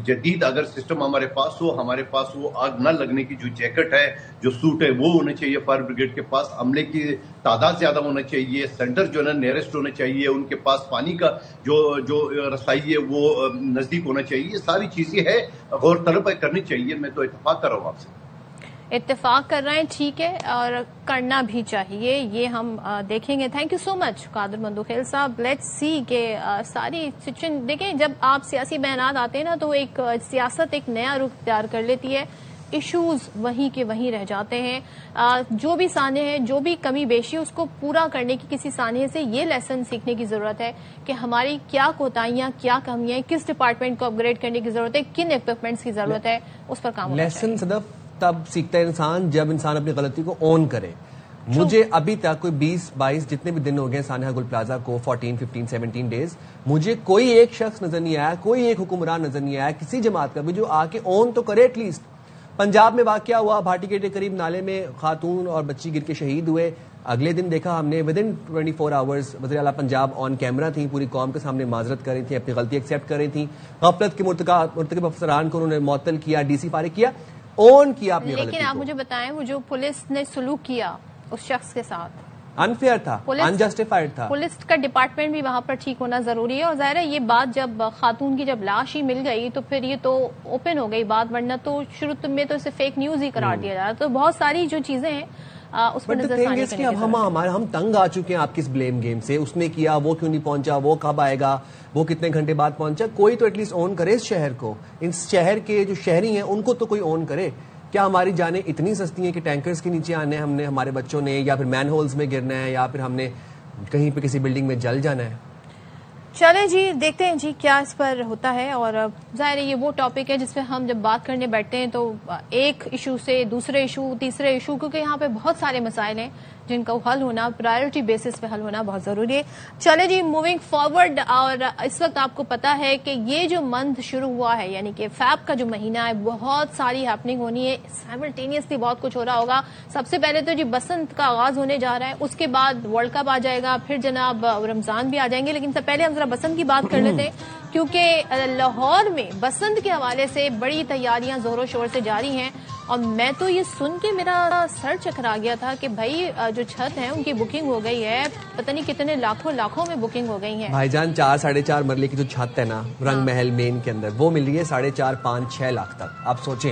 جدید اگر سسٹم ہمارے پاس ہو, ہمارے پاس وہ آگ نہ لگنے کی جو جیکٹ ہے, جو سوٹ ہے, وہ ہونا چاہیے. فائر بریگیڈ کے پاس عملے کی تعداد زیادہ ہونا چاہیے. سینٹر جو ہے نا نیئرسٹ ہونا چاہیے. ان کے پاس پانی کا جو رسائی ہے وہ نزدیک ہونا چاہیے. یہ ساری چیزیں ہے غور طلب کرنی چاہیے. میں تو اتفاق کر رہا ہوں آپ سے. اتفاق کر رہے ہیں, ٹھیک ہے, اور کرنا بھی چاہیے. یہ ہم دیکھیں گے. تھینک یو سو مچ قادر مندوخیل صاحب. لیٹس سی کہ ساری سچویشن دیکھیں, جب آپ سیاسی بیانات آتے ہیں نا تو ایک سیاست ایک نیا رخ اختیار کر لیتی ہے. ایشوز وہیں کے وہیں رہ جاتے ہیں. جو بھی سانحے ہیں, جو بھی کمی بیشی, اس کو پورا کرنے کی کسی سانحے سے یہ لیسن سیکھنے کی ضرورت ہے کہ ہماری کیا کوتاہیاں, کیا کمیاں, کس ڈپارٹمنٹ کو اپ گریڈ کرنے کی ضرورت ہے, کن ایکوپمنٹس کی ضرورت ہے, اس پر کام ہونا چاہیے. لیسن صدف تب سیکھتا ہے انسان جب انسان اپنی غلطی کو اون کرے. مجھے ابھی تک کوئی 20-22 جتنے بھی دن ہو گئے سانحہ گل پلازا کو, 14-15-17 ڈیز, مجھے کوئی ایک شخص نظر نہیں آیا, کوئی ایک حکمران نظر نہیں آیا کسی جماعت کا بھی جو آ کے اون تو کرے ایٹ لیسٹ. پنجاب میں واقعہ ہوا, بھاٹی گیٹ کے قریب نالے میں خاتون اور بچی گر کے شہید ہوئے. اگلے دن دیکھا ہم نے ودن 24 آورز وزیر اعلیٰ پنجاب آن کیمرہ تھیں, پوری قوم کے سامنے معذرت کر رہی تھیں, اپنی غلطی ایکسیپٹ کر رہی تھیں. غفلت کے مرتکب افسران کو انہوں نے معطل کیا, DC فارغ کیا, اون کیا اپنی غلطی. لیکن آپ مجھے بتائیں, وہ جو پولیس نے سلوک کیا اس شخص کے ساتھ, انفیئر تھا, انجسٹیفائڈ تھا. پولیس کا ڈپارٹمنٹ بھی وہاں پر ٹھیک ہونا ضروری ہے. اور ظاہر ہے یہ بات جب خاتون کی جب لاش ہی مل گئی تو پھر یہ تو اوپن ہو گئی بات, ورنہ تو شروع میں تو اسے فیک نیوز ہی قرار دیا جا رہا. تو بہت ساری جو چیزیں ہیں اس پر نظر ثانی کرنے کی ضرورت ہے. ہم تنگ آ چکے ہیں آپ کی اس بلیم گیم سے. اس نے کیا, وہ کیوں نہیں پہنچا, وہ کب آئے گا, وہ کتنے گھنٹے بعد پہنچا. کوئی تو ایٹ لیسٹ اون کرے اس شہر کو. اس شہر کے جو شہری ہیں ان کو تو کوئی اون کرے. کیا ہماری جانیں اتنی سستی ہیں کہ ٹینکرز کے نیچے آنے ہم نے, ہمارے بچوں نے, یا پھر مین ہولز میں گرنا ہے, یا پھر ہم نے کہیں پہ کسی بلڈنگ میں جل جانا ہے؟ چلیں جی دیکھتے ہیں جی کیا اس پر ہوتا ہے. اور ظاہر ہے یہ وہ ٹاپک ہے جس پہ ہم جب بات کرنے بیٹھتے ہیں تو ایک ایشو سے دوسرے ایشو, تیسرے ایشو, کیونکہ یہاں پہ بہت سارے مسائل ہیں جن کا حل ہونا پرائیورٹی بیسس پہ حل ہونا بہت ضروری ہے. چلے جی موونگ فارورڈ. اور اس وقت آپ کو پتا ہے کہ یہ جو منتھ شروع ہوا ہے, یعنی کہ فیب کا جو مہینہ ہے, بہت ساری ہیپننگ ہونی ہے, سائملٹینیسلی بہت کچھ ہو رہا ہوگا. سب سے پہلے تو جی بسنت کا آغاز ہونے جا رہا ہے, اس کے بعد ورلڈ کپ آ جائے گا, پھر جناب رمضان بھی آ جائیں گے. لیکن سب پہلے ہم ذرا بسنت کی بات کر لیتے ہیں, کیونکہ لاہور میں بسنت کے حوالے سے بڑی تیاریاں زور و شور سے جاری ہیں. اور میں تو یہ سن کے میرا سر چکرا گیا تھا کہ بھائی جو چھت ہیں ان کی بکنگ ہو گئی ہے, پتہ نہیں کتنے لاکھوں میں بکنگ ہو گئی ہیں. بھائی جان 4-4.5 مرلے کی جو چھت ہے نا رنگ محل مین کے اندر, وہ مل رہی ہے 4.5-5-6 لاکھ تک. آپ سوچیں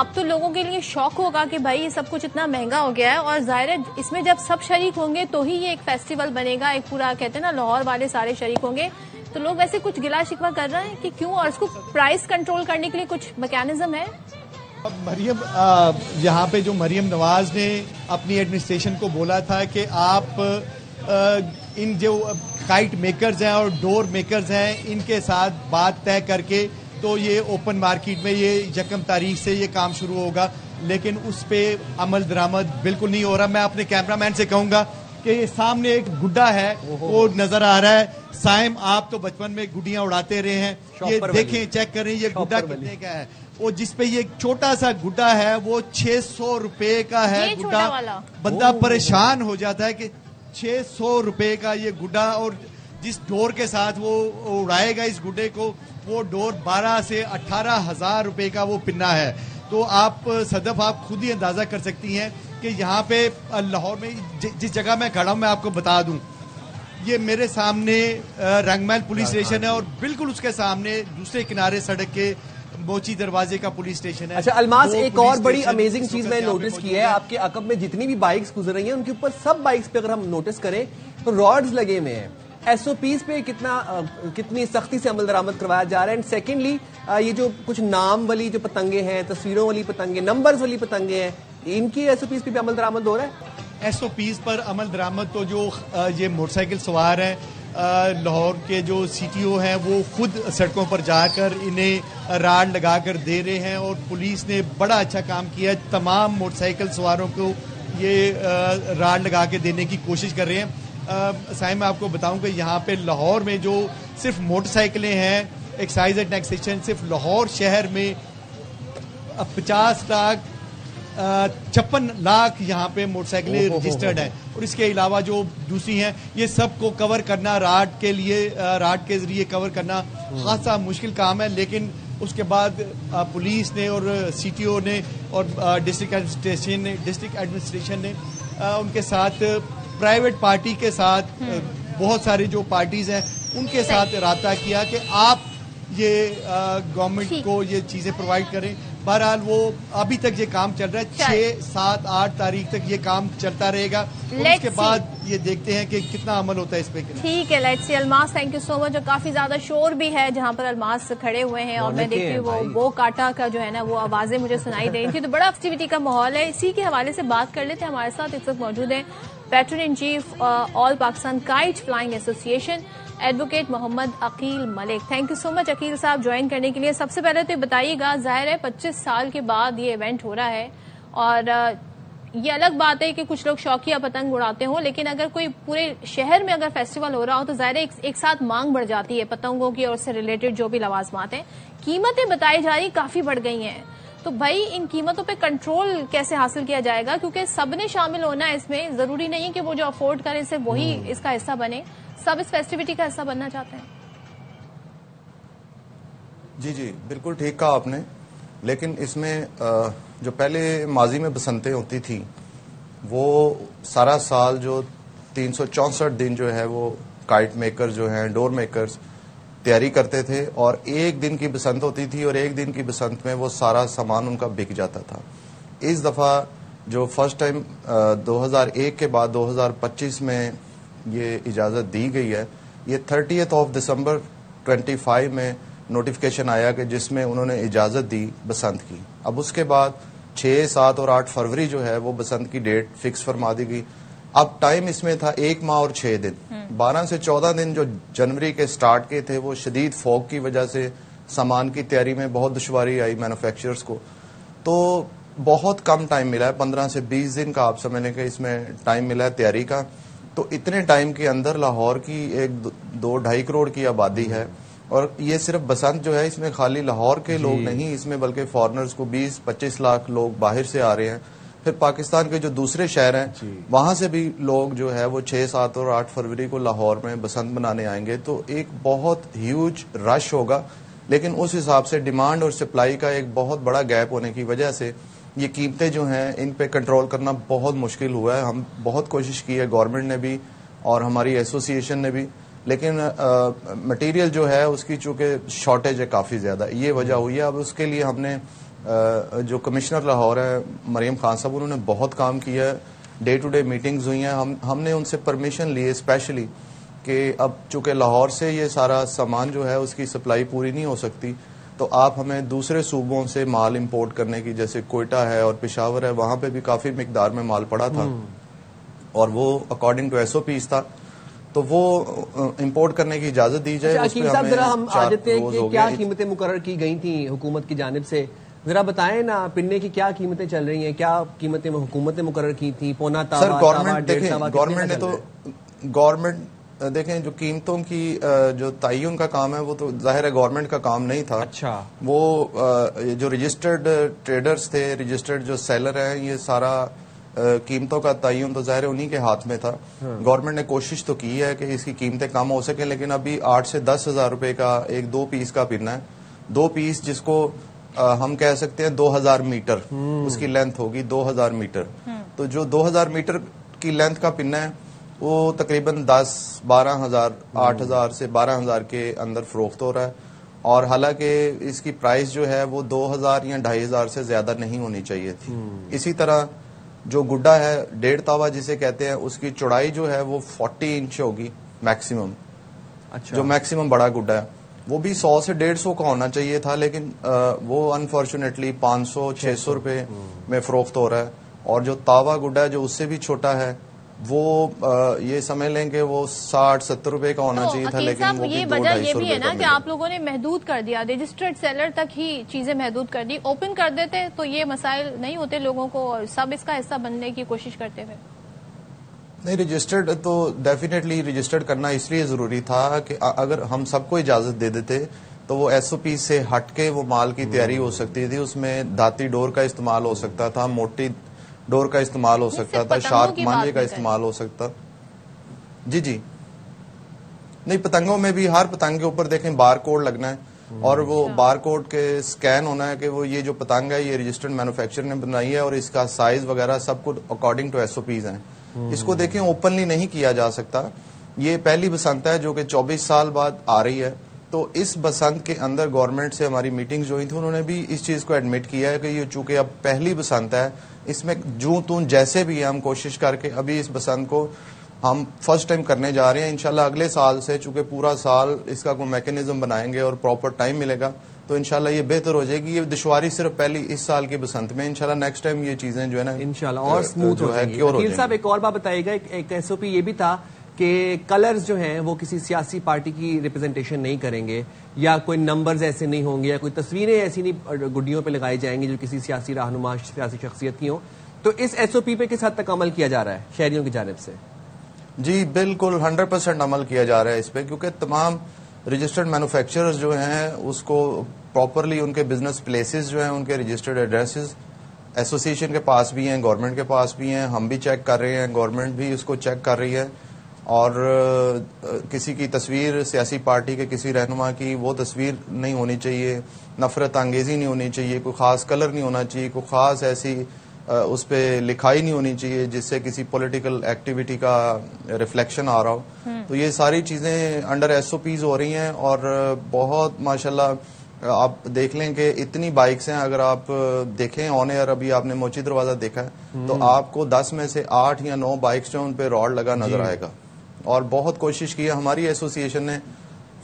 اب تو لوگوں کے لیے شوق ہوگا کہ بھائی یہ سب کچھ اتنا مہنگا ہو گیا ہے، اور ظاہر ہے اس میں جب سب شریک ہوں گے تو ہی یہ ایک فیسٹیول بنے گا، ایک پورا کہتے ہیں نا لاہور والے سارے شریک ہوں گے. تو لوگ ویسے کچھ گلا شکوہ کر رہے ہیں کہ کیوں، اور اس کو پرائز کنٹرول کرنے کے لیے کچھ میکینزم ہے؟ مریم یہاں پہ جو مریم نواز نے اپنی ایڈمنسٹریشن کو بولا تھا کہ آپ ان جو کائٹ میکرز ہیں اور ڈور میکرز ہیں ان کے ساتھ بات طے کر کے تو یہ اوپن مارکیٹ میں یہ 1 تاریخ سے یہ کام شروع ہوگا، لیکن اس پہ عمل درآمد بالکل نہیں ہو رہا. میں اپنے کیمرہ مین سے کہوں گا کہ یہ سامنے ایک گڈا ہے وہ نظر آ رہا ہے. سائم آپ تو بچپن میں گڈیاں اڑاتے رہے ہیں، یہ دیکھیں چیک کریں یہ گڈا کتنے کا ہے. وہ جس پہ یہ چھوٹا سا گڈا ہے وہ 600 روپے کا ہے گڈا. بندہ پریشان ہو جاتا ہے کہ 600 روپے کا یہ گڈا، اور جس ڈور کے ساتھ وہ اڑائے گا اس گڈے کو وہ ڈور 12 سے 18,000 روپے کا وہ پنا ہے. تو آپ صدف آپ خود ہی اندازہ کر سکتی ہیں کہ یہاں پہ لاہور میں جس جگہ میں کھڑا ہوں میں آپ کو بتا دوں، یہ میرے سامنے رنگ محل پولیس اسٹیشن ہے اور بالکل اس کے سامنے دوسرے کنارے سڑک کے موچی دروازے کا پولیس اسٹیشن ہے. اچھا الماس، ایک اور بڑی امیزنگ چیز میں نوٹس کی ہے، آپ کے عقب میں جتنی بھی بائکس گزر رہی ہیں ان کے اوپر سب بائکس پہ اگر ہم نوٹس کریں تو راڈز لگے ہوئے ہیں. ایس او پیز پہ کتنی سختی سے عمل درآمد کروایا جا رہا ہے. اینڈ سیکنڈلی یہ جو کچھ نام والی جو پتنگیں ہیں، تصویروں والی پتنگیں، نمبرز والی پتنگیں ہیں، ان کی ایس او پیز پہ عمل درآمد ہو رہا ہے. ایس او پیز پر عمل درآمد تو جو یہ موٹر سائیکل سوار ہیں لاہور کے جو سی ٹی او ہیں وہ خود سڑکوں پر جا کر انہیں راڈ لگا کر دے رہے ہیں، اور پولیس نے بڑا اچھا کام کیا ہے. تمام موٹر سائیکل سواروں کو یہ راڈ لگا کے دینے کی کوشش کر رہے ہیں. سائم میں آپ کو بتاؤں کہ یہاں پہ لاہور میں جو صرف موٹر سائیکلیں ہیں ایکسائز اینڈ ٹیکسیشن صرف لاہور شہر میں 56 لاکھ یہاں پہ موٹر سائیکلیں رجسٹرڈ ہیں، اور اس کے علاوہ جو دوسری ہیں یہ سب کو کور کرنا راڈ کے ذریعے کور کرنا خاصا مشکل کام ہے. لیکن اس کے بعد پولیس نے اور سی ٹی او نے اور ڈسٹرکٹ ایڈمنسٹریشن نے ان کے ساتھ پرائیویٹ پارٹی کے ساتھ بہت ساری جو پارٹیز ہیں ان کے ساتھ رابطہ کیا کہ آپ یہ گورنمنٹ کو یہ چیزیں پرووائڈ کریں. بہرحال وہ ابھی تک یہ کام چل رہا ہے، 6، 7، 8 تاریخ تک یہ کام چلتا رہے گا، اس کے بعد یہ دیکھتے ہیں کہ کتنا عمل ہوتا ہے اس پہ. ٹھیک ہے، let's see. Almas thank you so much. اور کافی زیادہ شور بھی ہے جہاں پر الماس کھڑے ہوئے ہیں، اور میں دیکھتی ہوں وہ کاٹا کا جو ہے نا وہ آوازیں مجھے سنائی دے رہی تھی. تو بڑا ایکٹیویٹی کا ماحول ہے. اسی کے حوالے سے بات کر لیتے ہیں. ہمارے ساتھ اس وقت موجود ہیں patron in chief all Pakistan kite flying association advocate Muhammad Aqeel Malik. Thank you so much Aqeel صاحب جوائن کرنے کے لیے. سب سے پہلے تو یہ بتائیے گا، ظاہر ہے 25 سال کے بعد یہ ایونٹ ہو رہا ہے، اور یہ الگ بات ہے کہ کچھ لوگ شوقیہ پتنگ اڑاتے ہوں، لیکن اگر کوئی پورے شہر میں اگر فیسٹیول ہو رہا ہو تو ظاہر ہے ایک ساتھ مانگ بڑھ جاتی ہے پتنگوں کی اور اس سے ریلیٹڈ جو بھی لوازمات ہیں. قیمتیں بتائی جا رہی کافی بڑھ گئی ہیں، تو بھائی ان قیمتوں پہ کنٹرول کیسے حاصل کیا جائے گا؟ کیونکہ سب نے شامل ہونا ہے اس میں، ضروری نہیں کہ وہ جو افورڈ کرے صرف وہی اس کا حصہ بنے. سب اس فیسٹیوٹی کا حصہ بننا چاہتے ہیں. جی بالکل ٹھیک کہا آپ نے. لیکن اس میں جو پہلے ماضی میں بسنتیں ہوتی تھیں وہ سارا سال جو 364 دن جو ہے وہ کائٹ میکر جو ہیں ڈور میکرز تیاری کرتے تھے، اور ایک دن کی بسنت ہوتی تھی اور ایک دن کی بسنت میں وہ سارا سامان ان کا بک جاتا تھا. اس دفعہ جو فرسٹ ٹائم 2001 کے بعد 2025 میں یہ اجازت دی گئی ہے، یہ 30 دسمبر 25 میں نوٹیفیکیشن آیا کہ جس میں انہوں نے اجازت دی بسنت کی. اب اس کے بعد 6، 7 اور 8 فروری جو ہے وہ بسنت کی ڈیٹ فکس فرما دی گئی. اب ٹائم اس میں تھا 1 ماہ اور 6 دن. 12 سے 14 دن جو جنوری کے سٹارٹ کے تھے وہ شدید فوگ کی وجہ سے سامان کی تیاری میں بہت دشواری آئی مینوفیکچررز کو، تو بہت کم ٹائم ملا ہے. 15 سے 20 دن کا آپ سمجھ لیں کہ اس میں ٹائم ملا ہے تیاری کا. تو اتنے ٹائم کے اندر لاہور کی 2-2.5 کروڑ کی آبادی ہے، اور یہ صرف بسنت جو ہے اس میں خالی لاہور کے لوگ نہیں، اس میں بلکہ فارنرز کو 20-25 لاکھ لوگ باہر سے آ رہے ہیں. پھر پاکستان کے جو دوسرے شہر ہیں وہاں سے بھی لوگ جو ہے وہ 6، 7 اور 8 فروری کو لاہور میں بسنت منانے آئیں گے. تو ایک بہت ہیوج رش ہوگا، لیکن اس حساب سے ڈیمانڈ اور سپلائی کا ایک بہت بڑا گیپ ہونے کی وجہ سے یہ قیمتیں جو ہیں ان پہ کنٹرول کرنا بہت مشکل ہوا ہے. ہم بہت کوشش کی ہے، گورنمنٹ نے بھی اور ہماری ایسوسیشن نے بھی، لیکن مٹیریل جو ہے اس کی چونکہ شارٹیج ہے کافی زیادہ، یہ وجہ ہوئی ہے. اب اس کے لیے ہم نے جو کمشنر لاہور ہے مریم خان صاحب, انہوں نے بہت کام کیا ہے. ڈے ٹو ڈے میٹنگز ہوئی ہیں. ہم نے ان سے پرمیشن لی اسپیشلی کہ اب چونکہ لاہور سے یہ سارا سامان جو ہے اس کی سپلائی پوری نہیں ہو سکتی, تو آپ ہمیں دوسرے صوبوں سے مال امپورٹ کرنے کی, جیسے کوئٹہ ہے اور پشاور ہے, وہاں پہ بھی کافی مقدار میں مال پڑا تھا اور وہ اکارڈنگ ٹو SOPs تھا, تو وہ امپورٹ کرنے کی اجازت دی جائے. حکیم صاحب ذرا ہم آ جاتے ہیں کہ کیا قیمتیں مقرر کی گئی تھیں حکومت کی جانب سے, ذرا بتائیں نا. پنے کی کیا قیمتیں چل رہی ہیں, کیا قیمتیں حکومت نے مقرر کی تھیں؟ پونا تاوا, سر گورنمنٹ دیکھیں, گورنمنٹ نے تو گورنمنٹ دیکھیں جو قیمتوں کی جو تعین کا کام ہے وہ تو ظاہر ہے گورنمنٹ کا کام نہیں تھا. اچھا, وہ جو رجسٹرڈ ٹریڈرز تھے, رجسٹرڈ جو سیلر ہیں, یہ سارا قیمتوں کا تعین تو ظاہر انہی کے ہاتھ میں تھا. گورنمنٹ نے کوشش تو کی ہے کہ اس کی قیمتیں کم ہو سکیں, لیکن ابھی 8 سے 10 ہزار روپے کا ایک 2 پیس کا پنا ہے. 2 پیس جس کو ہم کہہ سکتے ہیں 2000 میٹر اس کی لینتھ ہوگی, 2000 میٹر. تو جو 2000 میٹر کی لینتھ کا پنا ہے وہ تقریباً 10-12 ہزار, 8 ہزار سے 12 ہزار کے اندر فروخت ہو رہا ہے. اور حالانکہ اس کی پرائس جو ہے وہ 2000 یا 2500 سے زیادہ نہیں ہونی چاہیے تھی. اسی طرح جو گڈا ہے 1.5 تاوا جسے کہتے ہیں, اس کی چوڑائی جو ہے وہ 40 انچ ہوگی میکسیمم. جو میکسیمم بڑا گڈا ہے وہ بھی 100 سے 150 کا ہونا چاہیے تھا, لیکن وہ انفارچونیٹلی 500-600 روپے میں فروخت ہو رہا ہے. اور جو تاوا گڈا ہے جو اس سے بھی چھوٹا ہے وہ یہ سمجھ لیں کہ وہ 60-70 روپے کا ہونا چاہیے تھا, لیکن وہ بھی 200-250 روپے ہے نا کہ آپ لوگوں نے محدود کر دیا, رجسٹرڈ سیلر تک ہی چیزیں محدود کر دی. اوپن کر دیتے تو یہ مسائل نہیں ہوتے لوگوں کو, اور سب اس کا حصہ بننے کی کوشش کرتے ہوئے. نہیں, رجسٹرڈ تو ڈیفینیٹلی رجسٹرڈ کرنا اس لیے ضروری تھا کہ اگر ہم سب کو اجازت دے دیتے تو وہ SOP سے ہٹ کے وہ مال کی تیاری ہو سکتی تھی. اس میں دھاتی ڈور کا استعمال ہو سکتا تھا, موٹی ڈور کا استعمال ہو سکتا تھا, شارپ مانجے کا استعمال ہو سکتا. جی نہیں, پتنگوں میں بھی ہر پتنگ کے اوپر دیکھیں بار کوڈ لگنا ہے, اور وہ بار کوڈ کے سکین ہونا ہے کہ وہ یہ جو پتنگ ہے یہ رجسٹرڈ مینوفیکچر نے بنائی ہے, اور اس کا سائز وغیرہ سب کچھ اکارڈنگ ٹو SOPs ہیں. اس کو دیکھیں اوپنلی نہیں کیا جا سکتا. یہ پہلی بسنت ہے جو کہ 24 سال بعد آ رہی ہے, تو اس بسنت کے اندر گورنمنٹ سے ہماری میٹنگ جو ہوئی تھی, انہوں نے بھی اس چیز کو ایڈمٹ کیا ہے کہ یہ چونکہ اب پہلی بسنت ہے, اس میں جوں تون جیسے بھی ہم کوشش کر کے ابھی اس بسنت کو ہم فرسٹ ٹائم کرنے جا رہے ہیں. انشاءاللہ اگلے سال سے چونکہ پورا سال اس کا کوئی میکینزم بنائیں گے اور پراپر ٹائم ملے گا, تو انشاءاللہ یہ بہتر ہو جائے گی. یہ دشواری صرف پہلی اس سال کی بسنت میں, انشاءاللہ نیکسٹ ٹائم یہ چیزیں جو ہے نا انشاءاللہ اور سموتھ ہو جائیں گی. وکیل صاحب ایک اور بات بتائیے گا, ایک SOP یہ بھی تھا کہ کلرز جو ہیں وہ کسی سیاسی پارٹی کی ریپرزنٹیشن نہیں کریں گے, یا کوئی نمبرز ایسے نہیں ہوں گے, یا کوئی تصویریں ایسی نہیں گڈیوں پہ لگائی جائیں گی جو کسی سیاسی رہنما سیاسی شخصیت کی ہوں. تو اس SOP پہ کس حد تک عمل کیا جا رہا ہے شہریوں کی جانب سے؟ جی بالکل 100% عمل کیا جا رہا ہے اس پہ, کیونکہ تمام رجسٹرڈ مینوفیکچررز جو ہیں اس کو پراپرلی ان کے بزنس پلیسز جو ہیں ان کے رجسٹرڈ ایڈریسز ایسوسیشن کے پاس بھی ہیں, گورنمنٹ کے پاس بھی ہیں, ہم بھی چیک کر رہے ہیں, گورنمنٹ بھی اس کو چیک کر رہی ہے. اور کسی کی تصویر سیاسی پارٹی کے کسی رہنما کی وہ تصویر نہیں ہونی چاہیے, نفرت انگیزی نہیں ہونی چاہیے, کوئی خاص کلر نہیں ہونا چاہیے, کوئی خاص ایسی اس پہ لکھائی نہیں ہونی چاہیے جس سے کسی پولیٹیکل ایکٹیویٹی کا ریفلیکشن آ رہا ہو. تو یہ ساری چیزیں انڈر SOPs ہو رہی ہیں, اور بہت ماشاءاللہ آپ دیکھ لیں کہ اتنی بائکس ہیں. اگر آپ دیکھیں آن ایئر, ابھی آپ نے موچی دروازہ دیکھا ہے, تو آپ کو 10 میں سے 8 یا 9 بائکس جو ان پہ راڈ لگا نظر آئے گا. اور بہت کوشش کی ہے ہماری ایسوسیشن نے,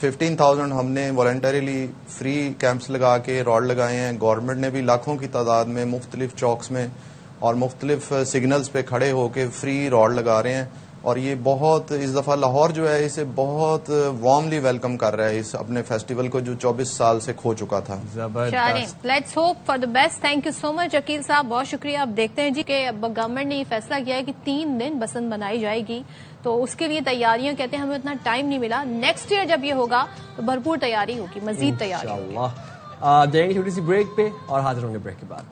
15,000 ہم نے والنٹریلی فری کیمپس لگا کے راڈ لگائے ہیں. گورنمنٹ نے بھی لاکھوں کی تعداد میں مختلف چوکس میں اور مختلف سگنلز پہ کھڑے ہو کے فری راڈ لگا رہے ہیں. اور یہ بہت اس دفعہ لاہور جو ہے اسے بہت وارملی ویلکم کر رہا ہے اس اپنے فیسٹیول کو جو 24 سال سے کھو چکا تھا. Let's hope for the best. Thank you so much Aqeel صاحب, بہت شکریہ. اب دیکھتے ہیں جی کہ اب گورنمنٹ نے یہ فیصلہ کیا ہے کہ 3 دن بسنت منائی جائے گی, تو اس کے لیے تیاریاں کہتے ہیں ہمیں اتنا ٹائم نہیں ملا. نیکسٹ ایئر جب یہ ہوگا تو بھرپور تیاری ہوگی, مزید تیاری انشاءاللہ. جائیں گے چھوٹی سی بریک پہ اور حاضر ہوں گے بریک کے بعد.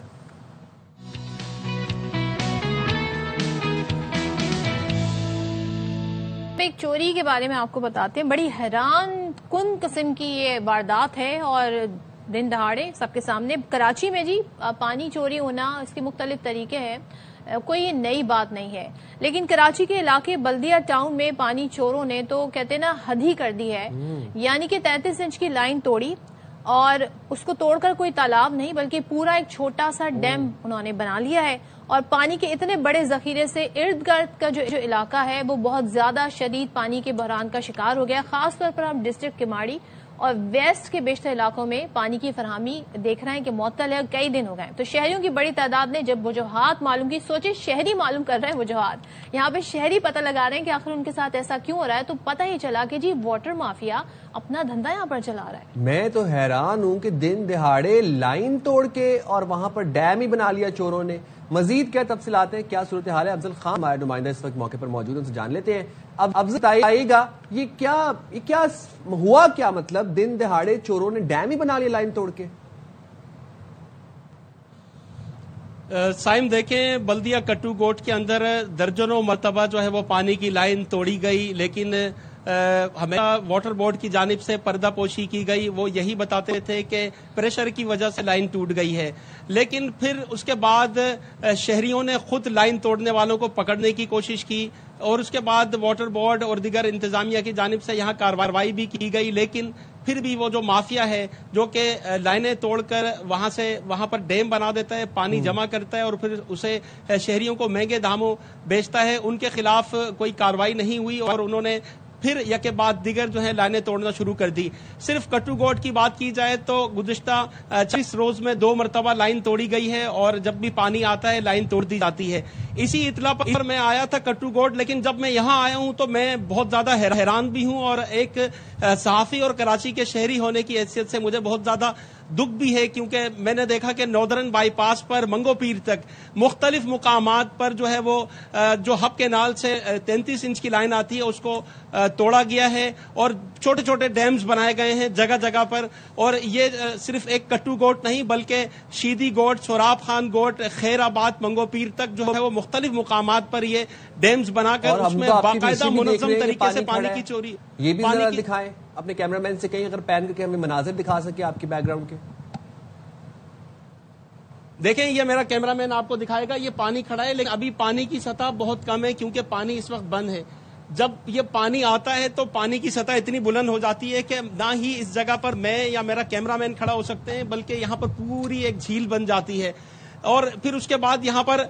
ایک چوری کے بارے میں آپ کو بتاتے ہیں, بڑی حیران کن قسم کی یہ واردات ہے اور دن دہاڑے سب کے سامنے. کراچی میں جی پانی چوری ہونا, اس کے مختلف طریقے ہیں, کوئی یہ نئی بات نہیں ہے, لیکن کراچی کے علاقے بلدیہ ٹاؤن میں پانی چوروں نے تو کہتے نا حد ہی کر دی ہے. یعنی کہ 33 انچ کی لائن توڑی اور اس کو توڑ کر کوئی تالاب نہیں بلکہ پورا ایک چھوٹا سا ڈیم انہوں نے بنا لیا ہے، اور پانی کے اتنے بڑے ذخیرے سے ارد گرد کا جو علاقہ ہے وہ بہت زیادہ شدید پانی کے بحران کا شکار ہو گیا. خاص طور پر ہم ڈسٹرکٹ کماڑی اور ویسٹ کے بیشتر علاقوں میں پانی کی فراہمی دیکھ رہے ہیں کہ معطل ہے، کئی دن ہو گئے. تو شہریوں کی بڑی تعداد نے جب وجوہات معلوم کی، سوچے شہری معلوم کر رہے ہیں وجوہات، یہاں پہ شہری پتہ لگا رہے ہیں کہ آخر ان کے ساتھ ایسا کیوں ہو رہا ہے، تو پتہ ہی چلا کہ جی واٹر مافیا اپنا دھندا یہاں پر چلا رہا ہے. میں تو حیران ہوں کہ دن دہاڑے لائن توڑ کے اور وہاں پر ڈیم ہی بنا لیا چوروں نے. مزید کیا تفصیلات ہیں، کیا صورتحال ہے، افضل خان ہمارے نمائندہ اس وقت موقع پر موجود ہیں، ان سے جان لیتے ہیں. اب افضل آئے گا یہ کیا ہوا، کیا مطلب دن دہاڑے چوروں نے ڈیم ہی بنا لیا لائن توڑ کے؟ سائم دیکھیں، بلدیہ کٹو گوٹ کے اندر درجنوں مرتبہ جو ہے وہ پانی کی لائن توڑی گئی، لیکن ہمیں واٹر بورڈ کی جانب سے پردہ پوشی کی گئی. وہ یہی بتاتے تھے کہ پریشر کی وجہ سے لائن ٹوٹ گئی ہے، لیکن پھر اس کے بعد شہریوں نے خود لائن توڑنے والوں کو پکڑنے کی کوشش کی، اور اس کے بعد واٹر بورڈ اور دیگر انتظامیہ کی جانب سے یہاں کارروائی بھی کی گئی. لیکن پھر بھی وہ جو مافیا ہے جو کہ لائنیں توڑ کر وہاں پر ڈیم بنا دیتا ہے، پانی جمع کرتا ہے اور پھر اسے شہریوں کو مہنگے داموں بیچتا ہے، ان کے خلاف کوئی کارروائی نہیں ہوئی، اور انہوں نے پھر یک بعد دیگر جو ہے لائنیں توڑنا شروع کر دی. صرف کٹو گوٹ کی بات کی جائے تو گزشتہ 36 روز میں 2 مرتبہ لائن توڑی گئی ہے، اور جب بھی پانی آتا ہے لائن توڑ دی جاتی ہے. اسی اطلاع پر میں آیا تھا کٹو گوٹ، لیکن جب میں یہاں آیا ہوں تو میں بہت زیادہ حیران بھی ہوں، اور ایک صحافی اور کراچی کے شہری ہونے کی حیثیت سے مجھے بہت زیادہ دکھ بھی ہے، کیونکہ میں نے دیکھا کہ ناردرن بائی پاس پر منگو پیر تک مختلف مقامات پر جو ہے وہ جو ہب کینال سے 33 انچ کی لائن آتی ہے اس کو توڑا گیا ہے، اور چھوٹے چھوٹے ڈیمز بنائے گئے ہیں جگہ جگہ پر. اور یہ صرف ایک کٹو گوٹ نہیں بلکہ شیدی گوٹ، سوراب خان گوٹ، خیر آباد، منگو پیر تک جو ہے وہ مختلف مقامات پر یہ ڈیمز بنا کر اس میں باقاعدہ منظم طریقے سے پانی کی چوری. یہ بھی ذرا دکھائیں اپنے کیمرہ مین سے، کہیں اگر پین کر کے ہمیں مناظر دکھا سکے آپ کے بیک گراؤنڈ کے. دیکھیں یہ میرا کیمرہ مین آپ کو دکھائے گا، یہ پانی کھڑا ہے، لیکن ابھی پانی کی سطح بہت کم ہے کیونکہ پانی اس وقت بند ہے. جب یہ پانی آتا ہے تو پانی کی سطح اتنی بلند ہو جاتی ہے کہ نہ ہی اس جگہ پر میں یا میرا کیمرہ مین کھڑا ہو سکتے ہیں، بلکہ یہاں پر پوری ایک جھیل بن جاتی ہے. اور پھر اس کے بعد یہاں پر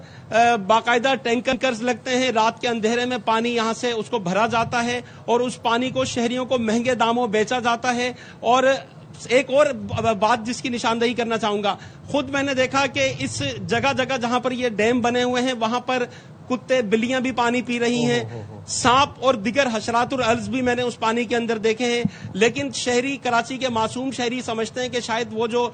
باقاعدہ ٹینکرز لگتے ہیں، رات کے اندھیرے میں پانی یہاں سے اس کو بھرا جاتا ہے، اور اس پانی کو شہریوں کو مہنگے داموں بیچا جاتا ہے. اور ایک اور بات جس کی نشاندہی کرنا چاہوں گا، خود میں نے دیکھا کہ اس جگہ جگہ جہاں پر یہ ڈیم بنے ہوئے ہیں وہاں پر کتے بلیاں بھی پانی پی رہی ہیں، سانپ اور دیگر حشرات اور الز بھی میں نے اس پانی کے اندر دیکھے ہیں. لیکن شہری، کراچی کے معصوم شہری سمجھتے ہیں کہ شاید وہ جو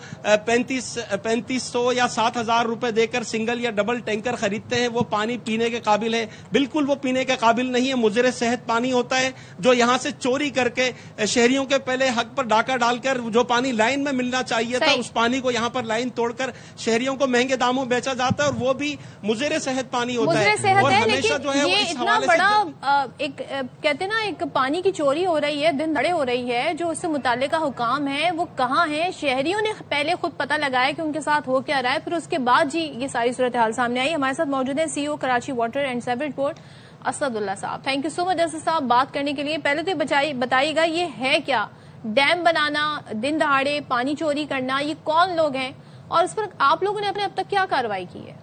3500 یا 7000 روپے دے کر سنگل یا ڈبل ٹینکر خریدتے ہیں وہ پانی پینے کے قابل ہے. بالکل وہ پینے کے قابل نہیں ہے، مضر صحت پانی ہوتا ہے جو یہاں سے چوری کر کے شہریوں کے پہلے حق پر ڈاکہ ڈال کر جو پانی لائن میں ملنا چاہیے تھا اس پانی کو یہاں پر لائن توڑ کر شہریوں کو مہنگے داموں بیچا جاتا ہے، اور وہ بھی مضر صحت پانی ہوتا ہے. اور ہمیشہ جو ہے یہ اتنا بڑا ایک کہتے ہیں نا ایک پانی کی چوری ہو رہی ہے، دن دھڑے ہو رہی ہے، جو اس سے متعلقہ حکام ہیں وہ کہاں ہیں؟ شہریوں نے پہلے خود پتہ لگایا کہ ان کے ساتھ ہو کیا رہا ہے، پھر اس کے بعد جی یہ ساری صورتحال سامنے آئی. ہمارے ساتھ موجود ہیں C O Karachi water and sewerage board Asadullah صاحب. Thank you so much Asad صاحب بات کرنے کے لیے. پہلے تو بتائیے گا یہ ہے کیا ڈیم بنانا، دن دہاڑے پانی چوری کرنا، یہ کون لوگ ہیں اور اس پر آپ لوگوں نے اب تک کیا کارروائی کی ہے؟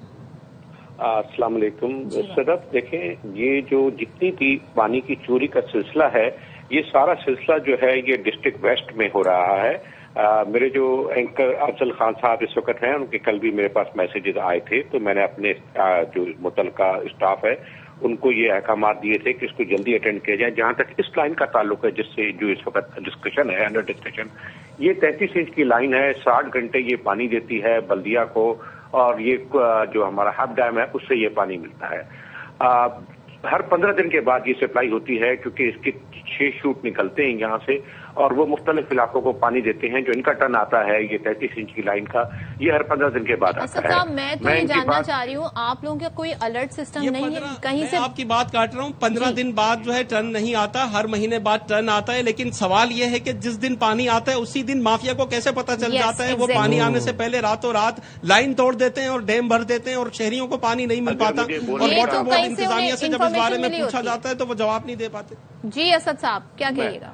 السلام علیکم. صدف دیکھیں، یہ جو جتنی بھی پانی کی چوری کا سلسلہ ہے یہ سارا سلسلہ جو ہے یہ ڈسٹرکٹ ویسٹ میں ہو رہا ہے. میرے جو اینکر افضل خان صاحب اس وقت ہیں ان کے کل بھی میرے پاس میسیجز آئے تھے، تو میں نے اپنے جو متعلقہ اسٹاف ہے ان کو یہ احکامات دیے تھے کہ اس کو جلدی اٹینڈ کیا جائے. جہاں تک اس لائن کا تعلق ہے جس سے جو اس وقت ڈسکشن ہے، انڈر ڈسکشن، یہ 33 انچ کی لائن ہے، 60 گھنٹے یہ پانی دیتی ہے بلدیہ کو، اور یہ جو ہمارا ہب ڈیم ہے اس سے یہ پانی ملتا ہے. ہر 15 دن کے بعد یہ سپلائی ہوتی ہے کیونکہ اس کے 6 شوٹ نکلتے ہیں یہاں سے، اور وہ مختلف علاقوں کو پانی دیتے ہیں. جو ان کا ٹرن آتا ہے یہ 33 انچ کی لائن کا، یہ ہر 15 دن کے بعد آتا ہے. صاحب میں تو یہ جاننا چاہ رہی ہوں آپ لوگوں کا کوئی الرٹ سسٹم نہیں ہے کہیں سے؟ آپ کی بات کاٹ رہا ہوں، 15 دن بعد جو ہے ٹرن نہیں آتا، ہر مہینے بعد ٹرن آتا ہے. لیکن سوال یہ ہے کہ جس دن پانی آتا ہے اسی دن مافیا کو کیسے پتا چل جاتا ہے؟ وہ پانی آنے سے پہلے راتوں رات لائن توڑ دیتے ہیں اور ڈیم بھر دیتے ہیں اور شہریوں کو پانی نہیں مل پاتا. اور واٹر بورڈ انتظامیہ سے جب اس بارے میں پوچھا جاتا ہے تو وہ جواب نہیں دے پاتے. جی اسد صاحب کیا کہیے گا؟